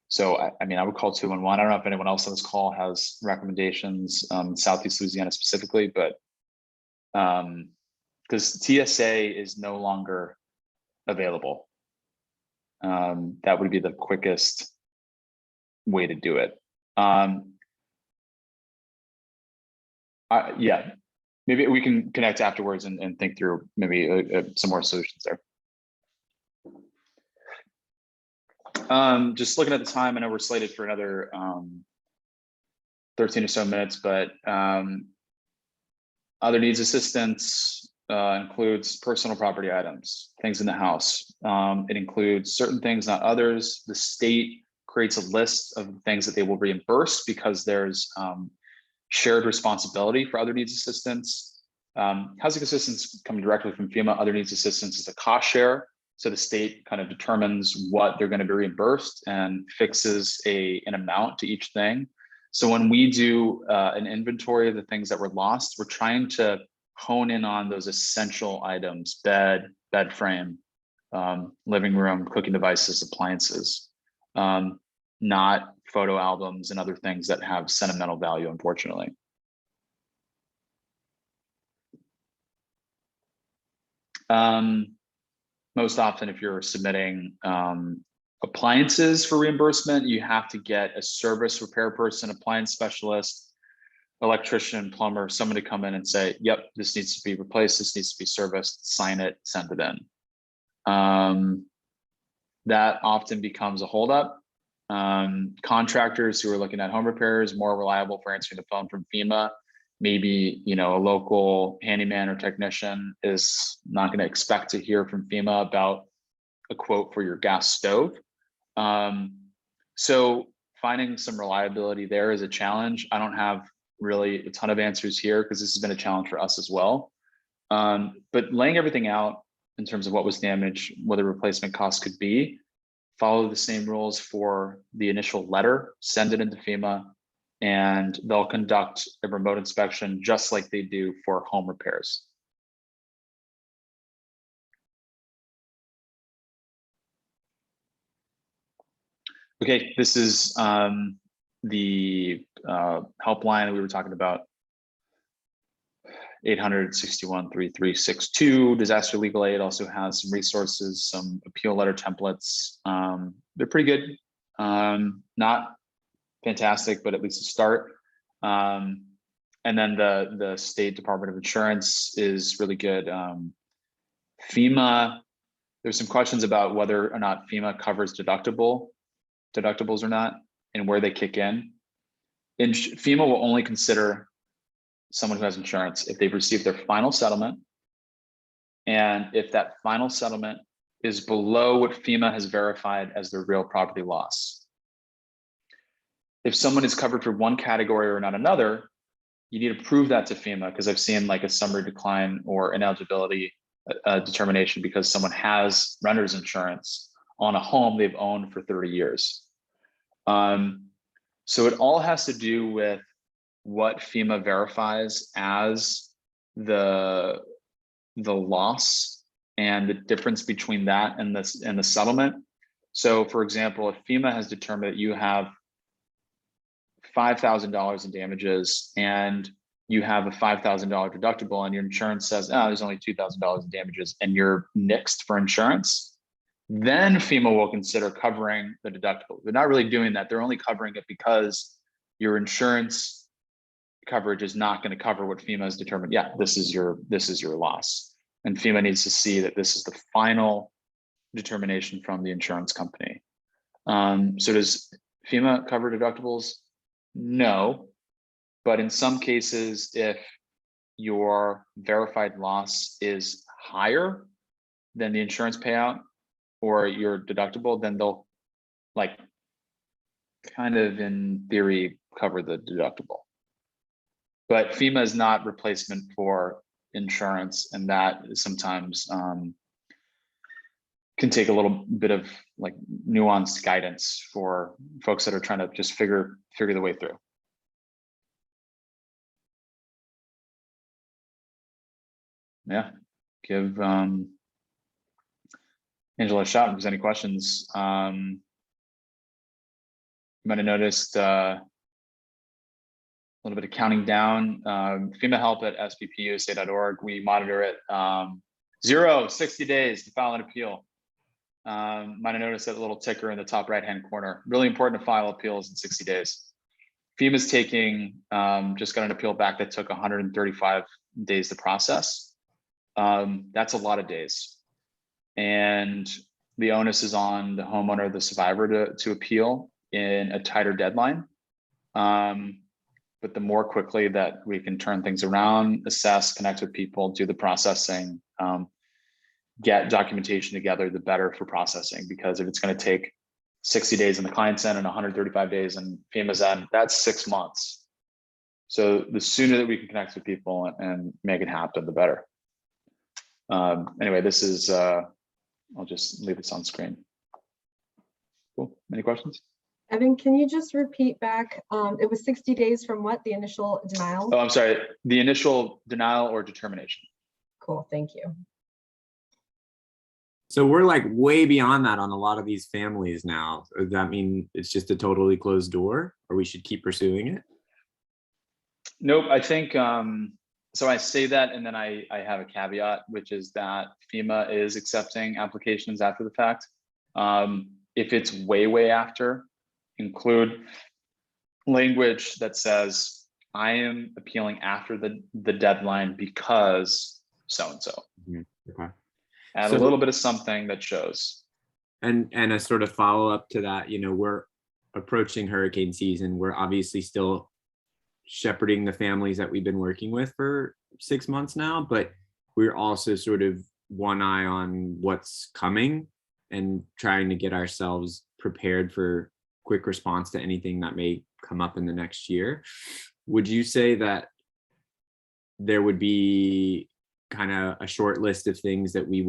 So I mean, I would call 211. I don't know if anyone else on this call has recommendations, Southeast Louisiana specifically, but because TSA is no longer available. That would be the quickest way to do it. Yeah, maybe we can connect afterwards and think through maybe some more solutions there. Just looking at the time, I know we're slated for another 13 or so minutes, but Other needs assistance includes personal property items, things in the house. It includes certain things, not others. The state creates a list of things that they will reimburse because there's shared responsibility for other needs assistance. Housing assistance coming directly from FEMA. Other needs assistance is a cost share. So the state kind of determines what they're going to be reimbursed and fixes an amount to each thing. So when we do an inventory of the things that were lost, we're trying to hone in on those essential items: bed frame, living room, cooking devices, appliances, not photo albums and other things that have sentimental value, unfortunately. Most often, if you're submitting appliances for reimbursement, you have to get a service repair person, appliance specialist, electrician, plumber, someone to come in and say, yep, this needs to be replaced, this needs to be serviced, sign it, send it in. That often becomes a holdup. Contractors who are looking at home repairs, more reliable for answering the phone from FEMA. Maybe, a local handyman or technician is not going to expect to hear from FEMA about a quote for your gas stove. So finding some reliability there is a challenge. I don't have really a ton of answers here because this has been a challenge for us as well. But laying everything out in terms of what was damaged, what the replacement cost could be, follow the same rules for the initial letter, send it into FEMA, and they'll conduct a remote inspection just like they do for home repairs. Okay, this is the helpline that we were talking about. 800-613-3362. Disaster Legal Aid also has some resources, some appeal letter templates. They're pretty good. Not fantastic, but at least a start. And then the State Department of Insurance is really good. FEMA, there's some questions about whether or not FEMA covers deductibles or not, and where they kick in. And FEMA will only consider someone who has insurance if they've received their final settlement, and if that final settlement is below what FEMA has verified as their real property loss. If someone is covered for one category or not another, you need to prove that to FEMA, because I've seen like a summary decline or ineligibility determination because someone has renter's insurance on a home they've owned for 30 years. So it all has to do with what FEMA verifies as the loss and the difference between that and the settlement. So for example, if FEMA has determined that you have $5,000 in damages and you have a $5,000 deductible and your insurance says, oh, there's only $2,000 in damages, and you're nixed for insurance, then FEMA will consider covering the deductible. They're not really doing that. They're only covering it because your insurance coverage is not going to cover what FEMA has determined. Yeah, this is your loss. And FEMA needs to see that this is the final determination from the insurance company. So does FEMA cover deductibles? No, but in some cases, if your verified loss is higher than the insurance payout or your deductible, then they'll like kind of in theory cover the deductible. But FEMA is not replacement for insurance, and that sometimes can take a little bit of like nuanced guidance for folks that are trying to just figure the way through. Yeah, give Angela a shot if there's any questions. You might have noticed a little bit of counting down. FEMA help at sbpusa.org. We monitor it. 60 days to file an appeal. Might have noticed that little ticker in the top right-hand corner. Really important to file appeals in 60 days. FEMA's taking, just got an appeal back that took 135 days to process. That's a lot of days. And the onus is on the homeowner, the survivor to appeal in a tighter deadline. But but the more quickly that we can turn things around, assess, connect with people, do the processing, get documentation together, the better for processing. Because if it's going to take 60 days in the client's end and 135 days in Fema's end, that's 6 months. So the sooner that we can connect with people and make it happen, the better. Anyway, this is, I'll just leave this on screen. Cool. Any questions? Evan, can you just repeat back? It was 60 days from what? The initial denial? Oh, I'm sorry. The initial denial or determination. Cool, thank you. So we're like way beyond that on a lot of these families now. Does that mean it's just a totally closed door, or we should keep pursuing it? Nope. I think, so I say that, and then I have a caveat, which is that FEMA is accepting applications after the fact. If it's way after, include language that says, I am appealing after the deadline because so-and-so. Okay. Add So- a little bit of something that shows. And a sort of follow up to that, you know, we're approaching hurricane season. We're obviously still shepherding the families that we've been working with for 6 months now, but we're also sort of one eye on what's coming and trying to get ourselves prepared for quick response to anything that may come up in the next year. Would you say that there would be kind of a short list of things that we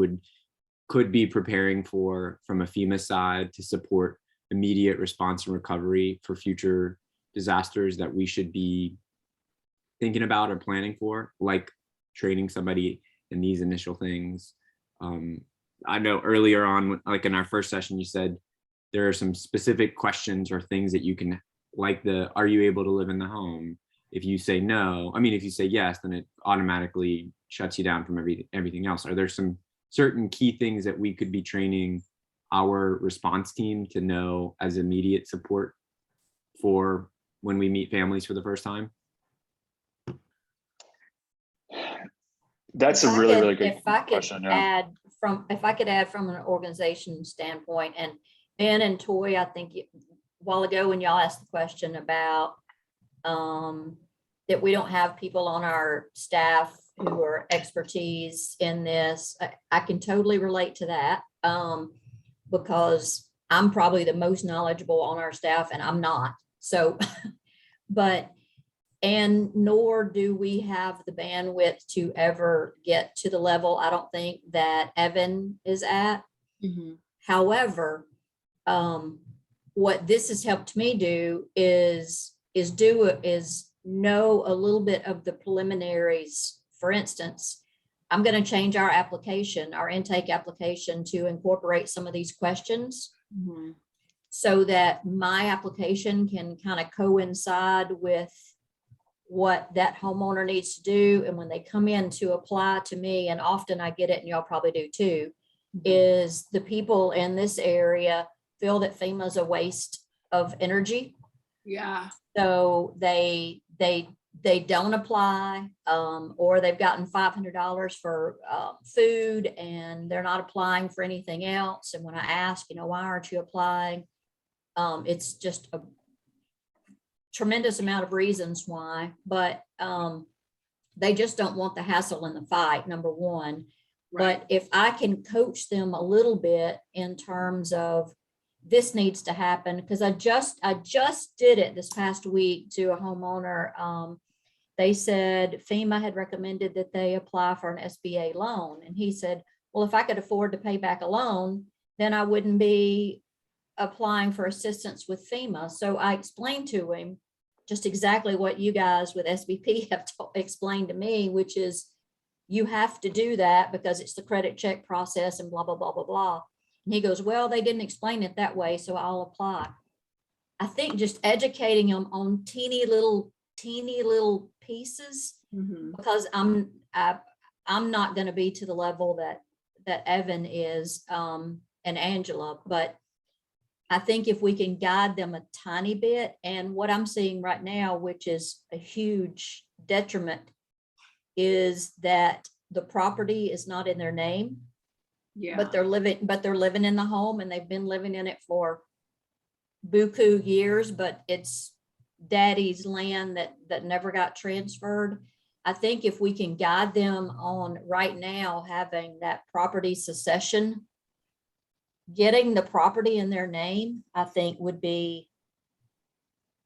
could be preparing for from a FEMA side to support immediate response and recovery for future disasters that we should be thinking about or planning for, like training somebody in these initial things? I know earlier on, like in our first session, you said there are some specific questions or things that you can, like are you able to live in the home? If you say no, I mean, if you say yes, then it automatically shuts you down from everything else. Are there some certain key things that we could be training our response team to know as immediate support for when we meet families for the first time? That's a really good If I could question. Yeah. add if I could add from an organization standpoint, and Ben and Toy, I think a while ago when y'all asked the question about that we don't have people on our staff who are expertise in this, I can totally relate to that because I'm probably the most knowledgeable on our staff and I'm not. So, and nor do we have the bandwidth to ever get to the level, I don't think, that Evan is at. Mm-hmm. However, what this has helped me do is know a little bit of the preliminaries. For instance, I'm going to change our application, our intake application, to incorporate some of these questions Mm-hmm. so that my application can kind of coincide with what that homeowner needs to do. And when they come in to apply to me, and often I get it, and y'all probably do too, is the people in this area feel that FEMA is a waste of energy. Yeah. So they don't apply, or they've gotten $500 for food and they're not applying for anything else. And when I ask, why aren't you applying? It's just a tremendous amount of reasons why, but they just don't want the hassle and the fight, number one. Right. But if I can coach them a little bit in terms of this needs to happen, because I just did it this past week to a homeowner. They said FEMA had recommended that they apply for an SBA loan. And he said, well, if I could afford to pay back a loan, then I wouldn't be applying for assistance with FEMA. So I explained to him just exactly what you guys with SBP have explained to me, which is you have to do that because it's the credit check process and blah, blah, blah, blah, blah. And he goes, well, they didn't explain it that way, so I'll apply. I think just educating them on teeny little pieces, Mm-hmm. because I'm not going to be to the level that Evan is and Angela, but I think if we can guide them a tiny bit, and what I'm seeing right now, which is a huge detriment, is that the property is not in their name. Yeah. But they're living in the home, and they've been living in it for buku years, but it's daddy's land that never got transferred. I think if we can guide them on right now having that property succession, getting the property in their name, I think would be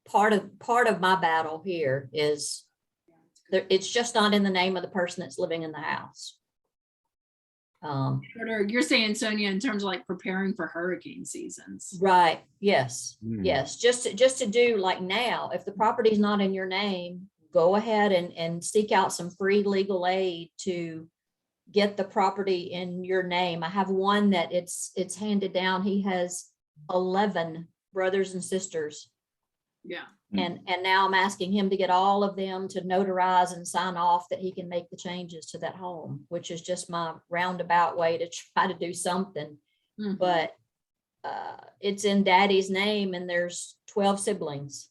part of my battle here is it's just not in the name of the person that's living in the house. You're saying, Sonia, in terms of like preparing for hurricane seasons. Right. Yes. Hmm. Yes. Just to do like now, if the property's not in your name, go ahead and seek out some free legal aid to get the property in your name. I have one that it's handed down. He has 11 brothers and sisters. Yeah. And now I'm asking him to get all of them to notarize and sign off that he can make the changes to that home, which is just my roundabout way to try to do something. Mhm. But it's in daddy's name and there's 12 siblings.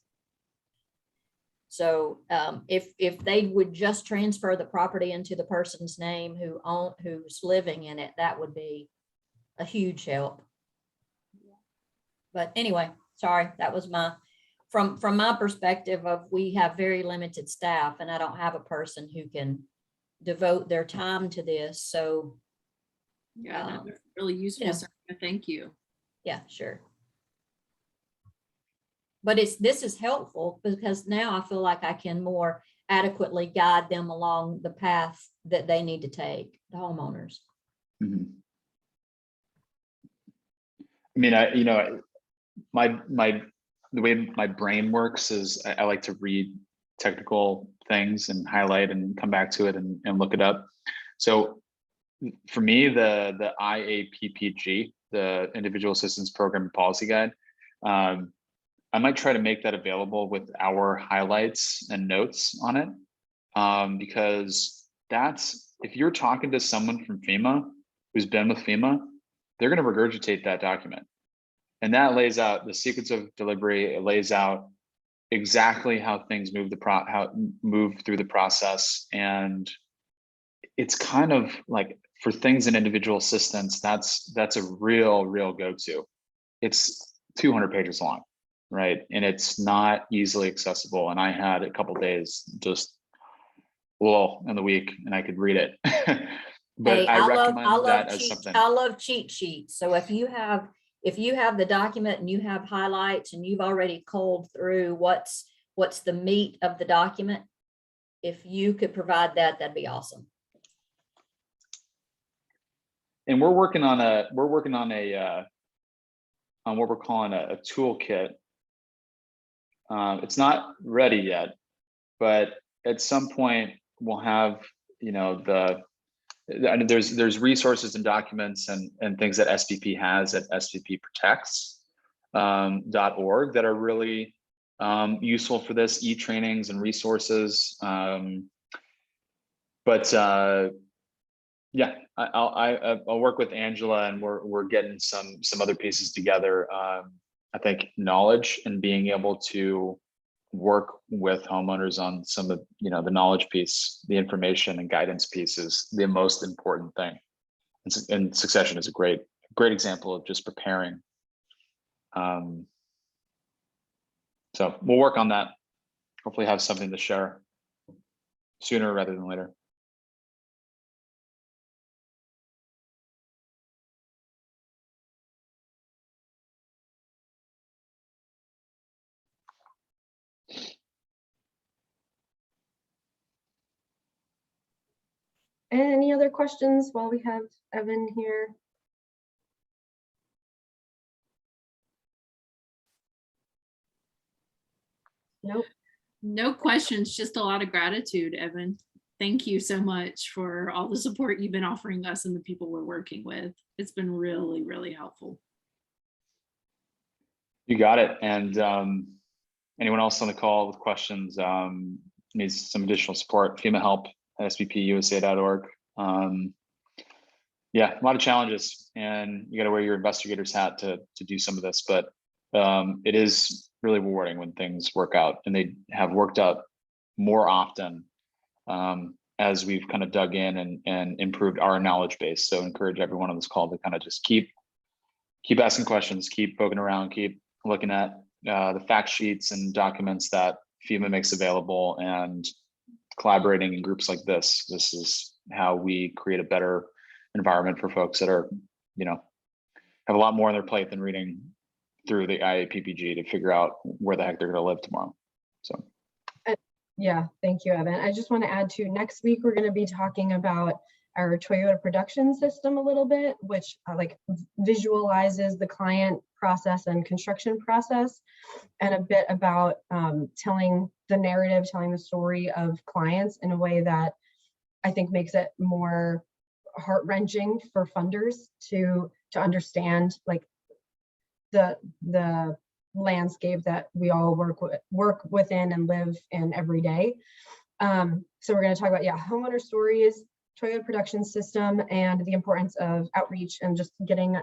So if they would just transfer the property into the person's name who's living in it, that would be a huge help. But anyway, sorry, that was my from my perspective of we have very limited staff and I don't have a person who can devote their time to this. So Yeah, no, that's really useful. know. Sonia. Thank you. yeah, sure. But this is helpful because now I feel like I can more adequately guide them along the path that they need to take, the homeowners. Mhm. I mean, the way my brain works is I like to read technical things and highlight and come back to it and look it up. So for me, the IAPPG, the Individual Assistance Program and Policy Guide, I might try to make that available with our highlights and notes on it, because if you're talking to someone from FEMA who's been with FEMA, they're going to regurgitate that document. And that lays out the sequence of delivery. It lays out exactly how things move through the process. And it's kind of like for things in individual assistance, that's a real go-to. It's 200 pages long, right? And it's not easily accessible. And I had a couple days just in the week and I could read it. But Hey, I recommend that as something. I love cheat sheets. So if you have the document and you have highlights and you've already culled through what's the meat of the document, if you could provide that, that'd be awesome. And we're working on what we're calling a toolkit. It's not ready yet, but at some point we'll have, there's resources and documents and things that SVP has at svpprotects.org that are really useful for this, e-trainings and resources. Yeah, I'll work with Angela and we're getting some other pieces together. I think knowledge and being able to work with homeowners on some of the knowledge piece, the information and guidance piece is the most important thing. And succession is a great example of just preparing. So we'll work on that. Hopefully have something to share sooner rather than later. Any other questions while we have Evan here? Nope. No questions, just a lot of gratitude, Evan. Thank you so much for all the support you've been offering us and the people we're working with. It's been really, really helpful. You got it. And anyone else on the call with questions needs some additional support, FEMA help at svpusa.org. Yeah, a lot of challenges, and you got to wear your investigator's hat to do some of this, but it is really rewarding when things work out, and they have worked out more often as we've kind of dug in and improved our knowledge base. So encourage everyone on this call to kind of just keep asking questions, keep poking around, keep looking at the fact sheets and documents that FEMA makes available, and collaborating in groups like this. This is how we create a better environment for folks that are, have a lot more on their plate than reading through the IAPPG to figure out where the heck they're going to live tomorrow. So. Yeah, thank you, Evan. I just want to add to next week, we're going to be talking about our Toyota production system a little bit, which like visualizes the client process and construction process, and a bit about telling the narrative, telling the story of clients in a way that I think makes it more heart-wrenching for funders to understand like the landscape that we all work within and live in every day. So we're going to talk about, homeowner stories, Toyota production system, and the importance of outreach and just getting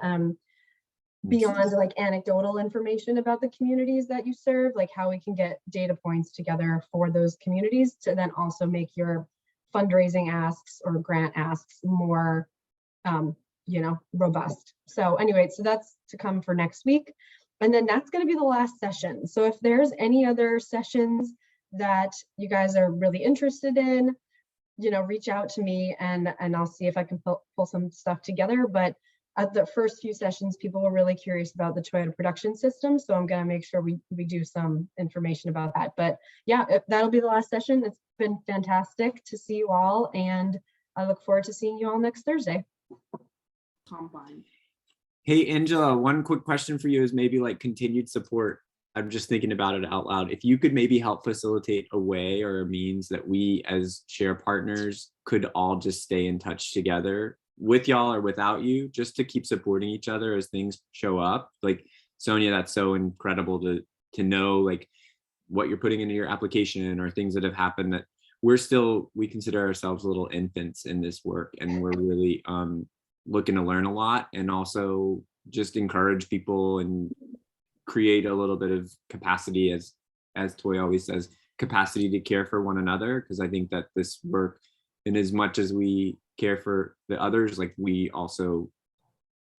beyond like anecdotal information about the communities that you serve, like how we can get data points together for those communities to then also make your fundraising asks or grant asks more robust. So anyway, so that's to come for next week. And then that's going to be the last session. So if there's any other sessions that you guys are really interested in, reach out to me and I'll see if I can pull some stuff together. But at the first few sessions, people were really curious about the Toyota production system. So I'm going to make sure we do some information about that. But yeah, that'll be the last session. It's been fantastic to see you all. And I look forward to seeing you all next Thursday. Combine. Hey, Angela, one quick question for you is maybe like continued support. I'm just thinking about it out loud. If you could maybe help facilitate a way or a means that we as share partners could all just stay in touch together with y'all or without you, just to keep supporting each other as things show up. Like Sonia, that's so incredible to know like what you're putting into your application or things that have happened that we consider ourselves little infants in this work, and we're really looking to learn a lot and also just encourage people and create a little bit of capacity, as Toy always says, capacity to care for one another. Because I think that this work, in as much as we care for the others, like we also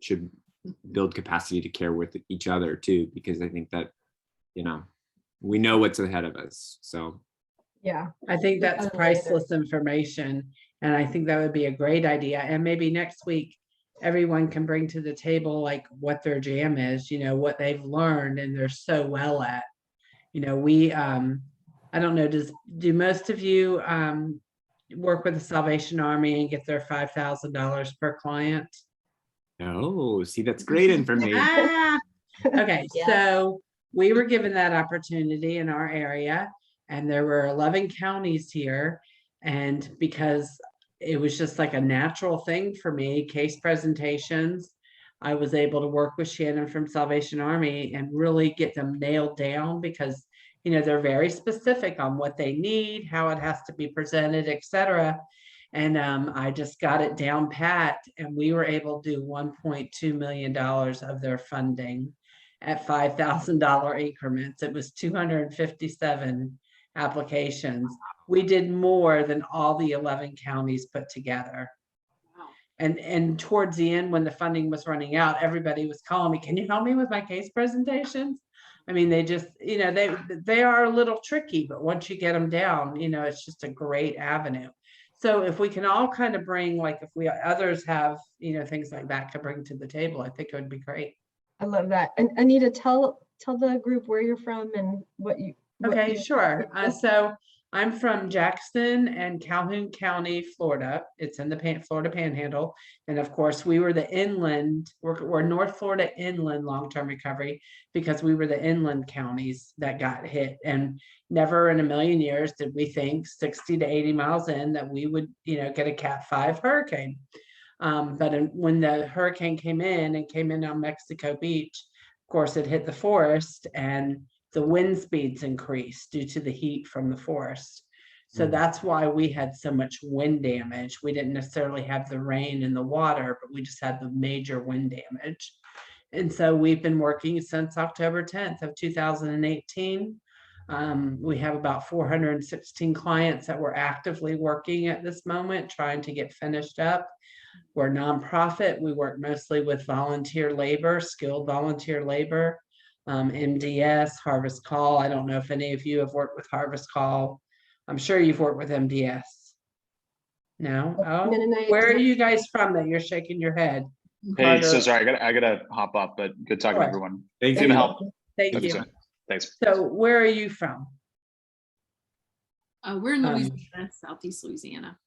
should build capacity to care with each other too, because I think that, we know what's ahead of us. So yeah, I think that's priceless information. And I think that would be a great idea. And maybe next week, everyone can bring to the table like what their jam is, what they've learned and they're so well at. We, I don't know, do most of you work with the Salvation Army and get their $5,000 per client? oh, see, that's great information. Okay, Yes. so we were given that opportunity in our area, and there were 11 counties here. And because it was just like a natural thing for me, case presentations, I was able to work with Shannon from Salvation Army and really get them nailed down, because they're very specific on what they need, how it has to be presented, etc. And I just got it down pat, and we were able to do $1.2 million of their funding at $5,000 increments. It was 257 applications. We did more than all the 11 counties put together. Wow. And towards the end, when the funding was running out, everybody was calling me, can you help me with my case presentations? I mean, they just, they are a little tricky, but once you get them down, it's just a great avenue. So if we can all kind of bring, like if others have, things like that to bring to the table, I think it would be great. I love that. And Anita, tell the group where you're from and what you. Okay, sure. So I'm from Jackson and Calhoun County, Florida. It's in the Florida Panhandle. And of course, we were the inland, we're North Florida inland long-term recovery, because we were the inland counties that got hit. And never in a million years did we think 60 to 80 miles in that we would, get a Cat 5 hurricane. But when the hurricane came in on Mexico Beach, of course, it hit the forest and the wind speeds increased due to the heat from the forest. So that's why we had so much wind damage. We didn't necessarily have the rain and the water, but we just had the major wind damage. And so we've been working since October 10th of 2018. We have about 416 clients that we're actively working at this moment, trying to get finished up. We're a nonprofit. We work mostly with volunteer labor, skilled volunteer labor. MDS, Harvest Call. I don't know if any of you have worked with Harvest Call. I'm sure you've worked with MDS. No? Oh, Mennonite where are disaster. you guys from that you're shaking your head? Hey, so Carter. sorry, I gotta hop up, but good talking to Sure. everyone. Thanks. Fema Ian. help. Thank Thanks, you. sir. Thanks. So where are you from? We're in Um, Louisiana, Southeast Louisiana.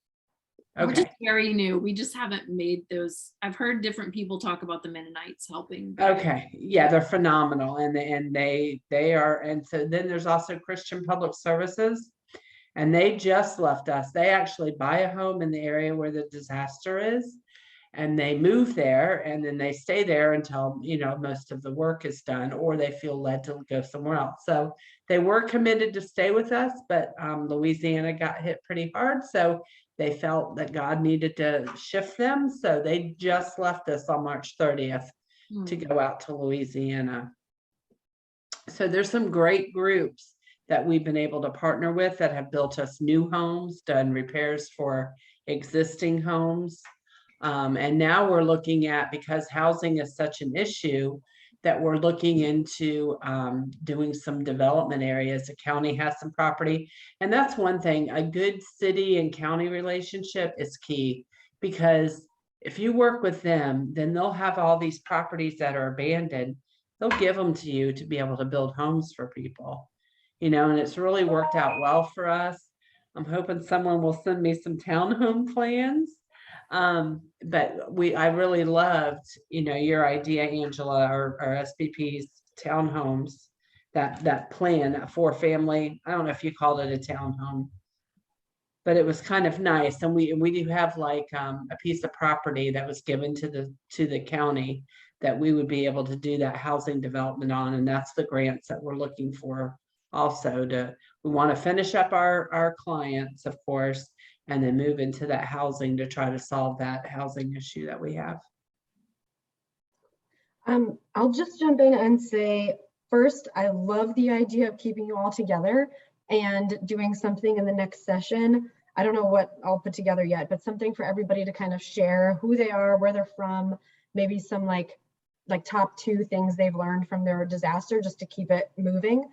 We're Okay. just very new. We just haven't made those. I've heard different people talk about the Mennonites helping. but- Okay, yeah, they're phenomenal and they are, and so then there's also Christian Public Services. And they just left us. They actually buy a home in the area where the disaster is. And they move there and then they stay there until, you know, most of the work is done, or they feel led to go somewhere else. So they were committed to stay with us, but Louisiana got hit pretty hard. So they felt that God needed to shift them. So they just left us on March 30th to go out to Louisiana. So there's some great groups that we've been able to partner with that have built us new homes, done repairs for existing homes. And now we're looking at, because housing is such an issue, that we're looking into doing some development areas. The county has some property. And that's one thing, a good city and county relationship is key, because if you work with them, then they'll have all these properties that are abandoned. They'll give them to you to be able to build homes for people, you know, and it's really worked out well for us. I'm hoping someone will send me some townhome plans. But I really loved, you know, your idea, Angela, or SPP's townhomes, that plan for family. I don't know if you called it a townhome, but it was kind of nice. And we do have like a piece of property that was given to the county that we would be able to do that housing development on. And that's the grants that we're looking for also. We want to finish up our clients, of course, and then move into that housing to try to solve that housing issue that we have. I'll just jump in and say, first, I love the idea of keeping you all together and doing something in the next session. I don't know what I'll put together yet, but something for everybody to kind of share who they are, where they're from, maybe some like top 2 things they've learned from their disaster, just to keep it moving.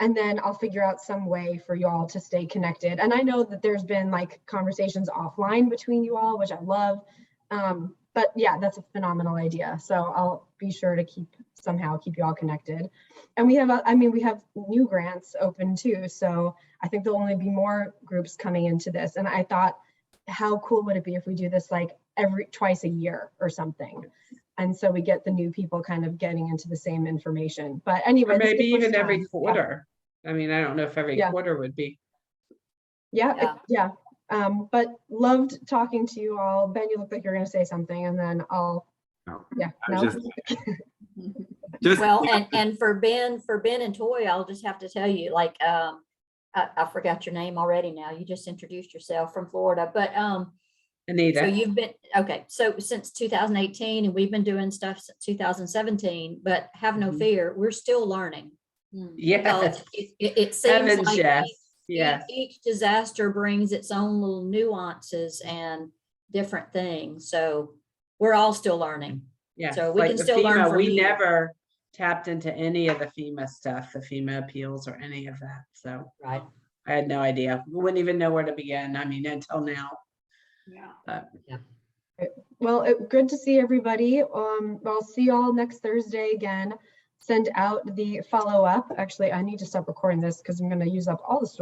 And then I'll figure out some way for you all to stay connected. And I know that there's been like conversations offline between you all, which I love. But yeah, that's a phenomenal idea. So I'll be sure to somehow keep you all connected. And we have, we have new grants open too. So I think there'll only be more groups coming into this. And I thought, how cool would it be if we do this like twice a year or something? And so we get the new people kind of getting into the same information. But anyway, Or maybe even every time. quarter. Yeah. I mean, I don't know if every Yeah. quarter would be. Yeah. But loved talking to you all. Ben, you look like you're going to say something, and then I'll. No. Yeah. I No? Just Well, and for Ben and Toy, I'll just have to tell you, like, I forgot your name already now. You just introduced yourself from Florida, but Anita. so you've been, okay, so since 2018, and we've been doing stuff since 2017, but have no fear, we're still learning. Yes. It seems Heavens, like yes. Yes. each disaster brings its own little nuances and different things. So we're all still learning. Yeah. So we like can the still learn FEMA, from we you. never tapped into any of the FEMA stuff, the FEMA appeals or any of that. So Right. I had no idea. We wouldn't even know where to begin. I mean, until now. Yeah. But Well, good to see everybody. I'll see you all next Thursday again. Send out the follow-up. Actually, I need to stop recording this because I'm going to use up all the stories.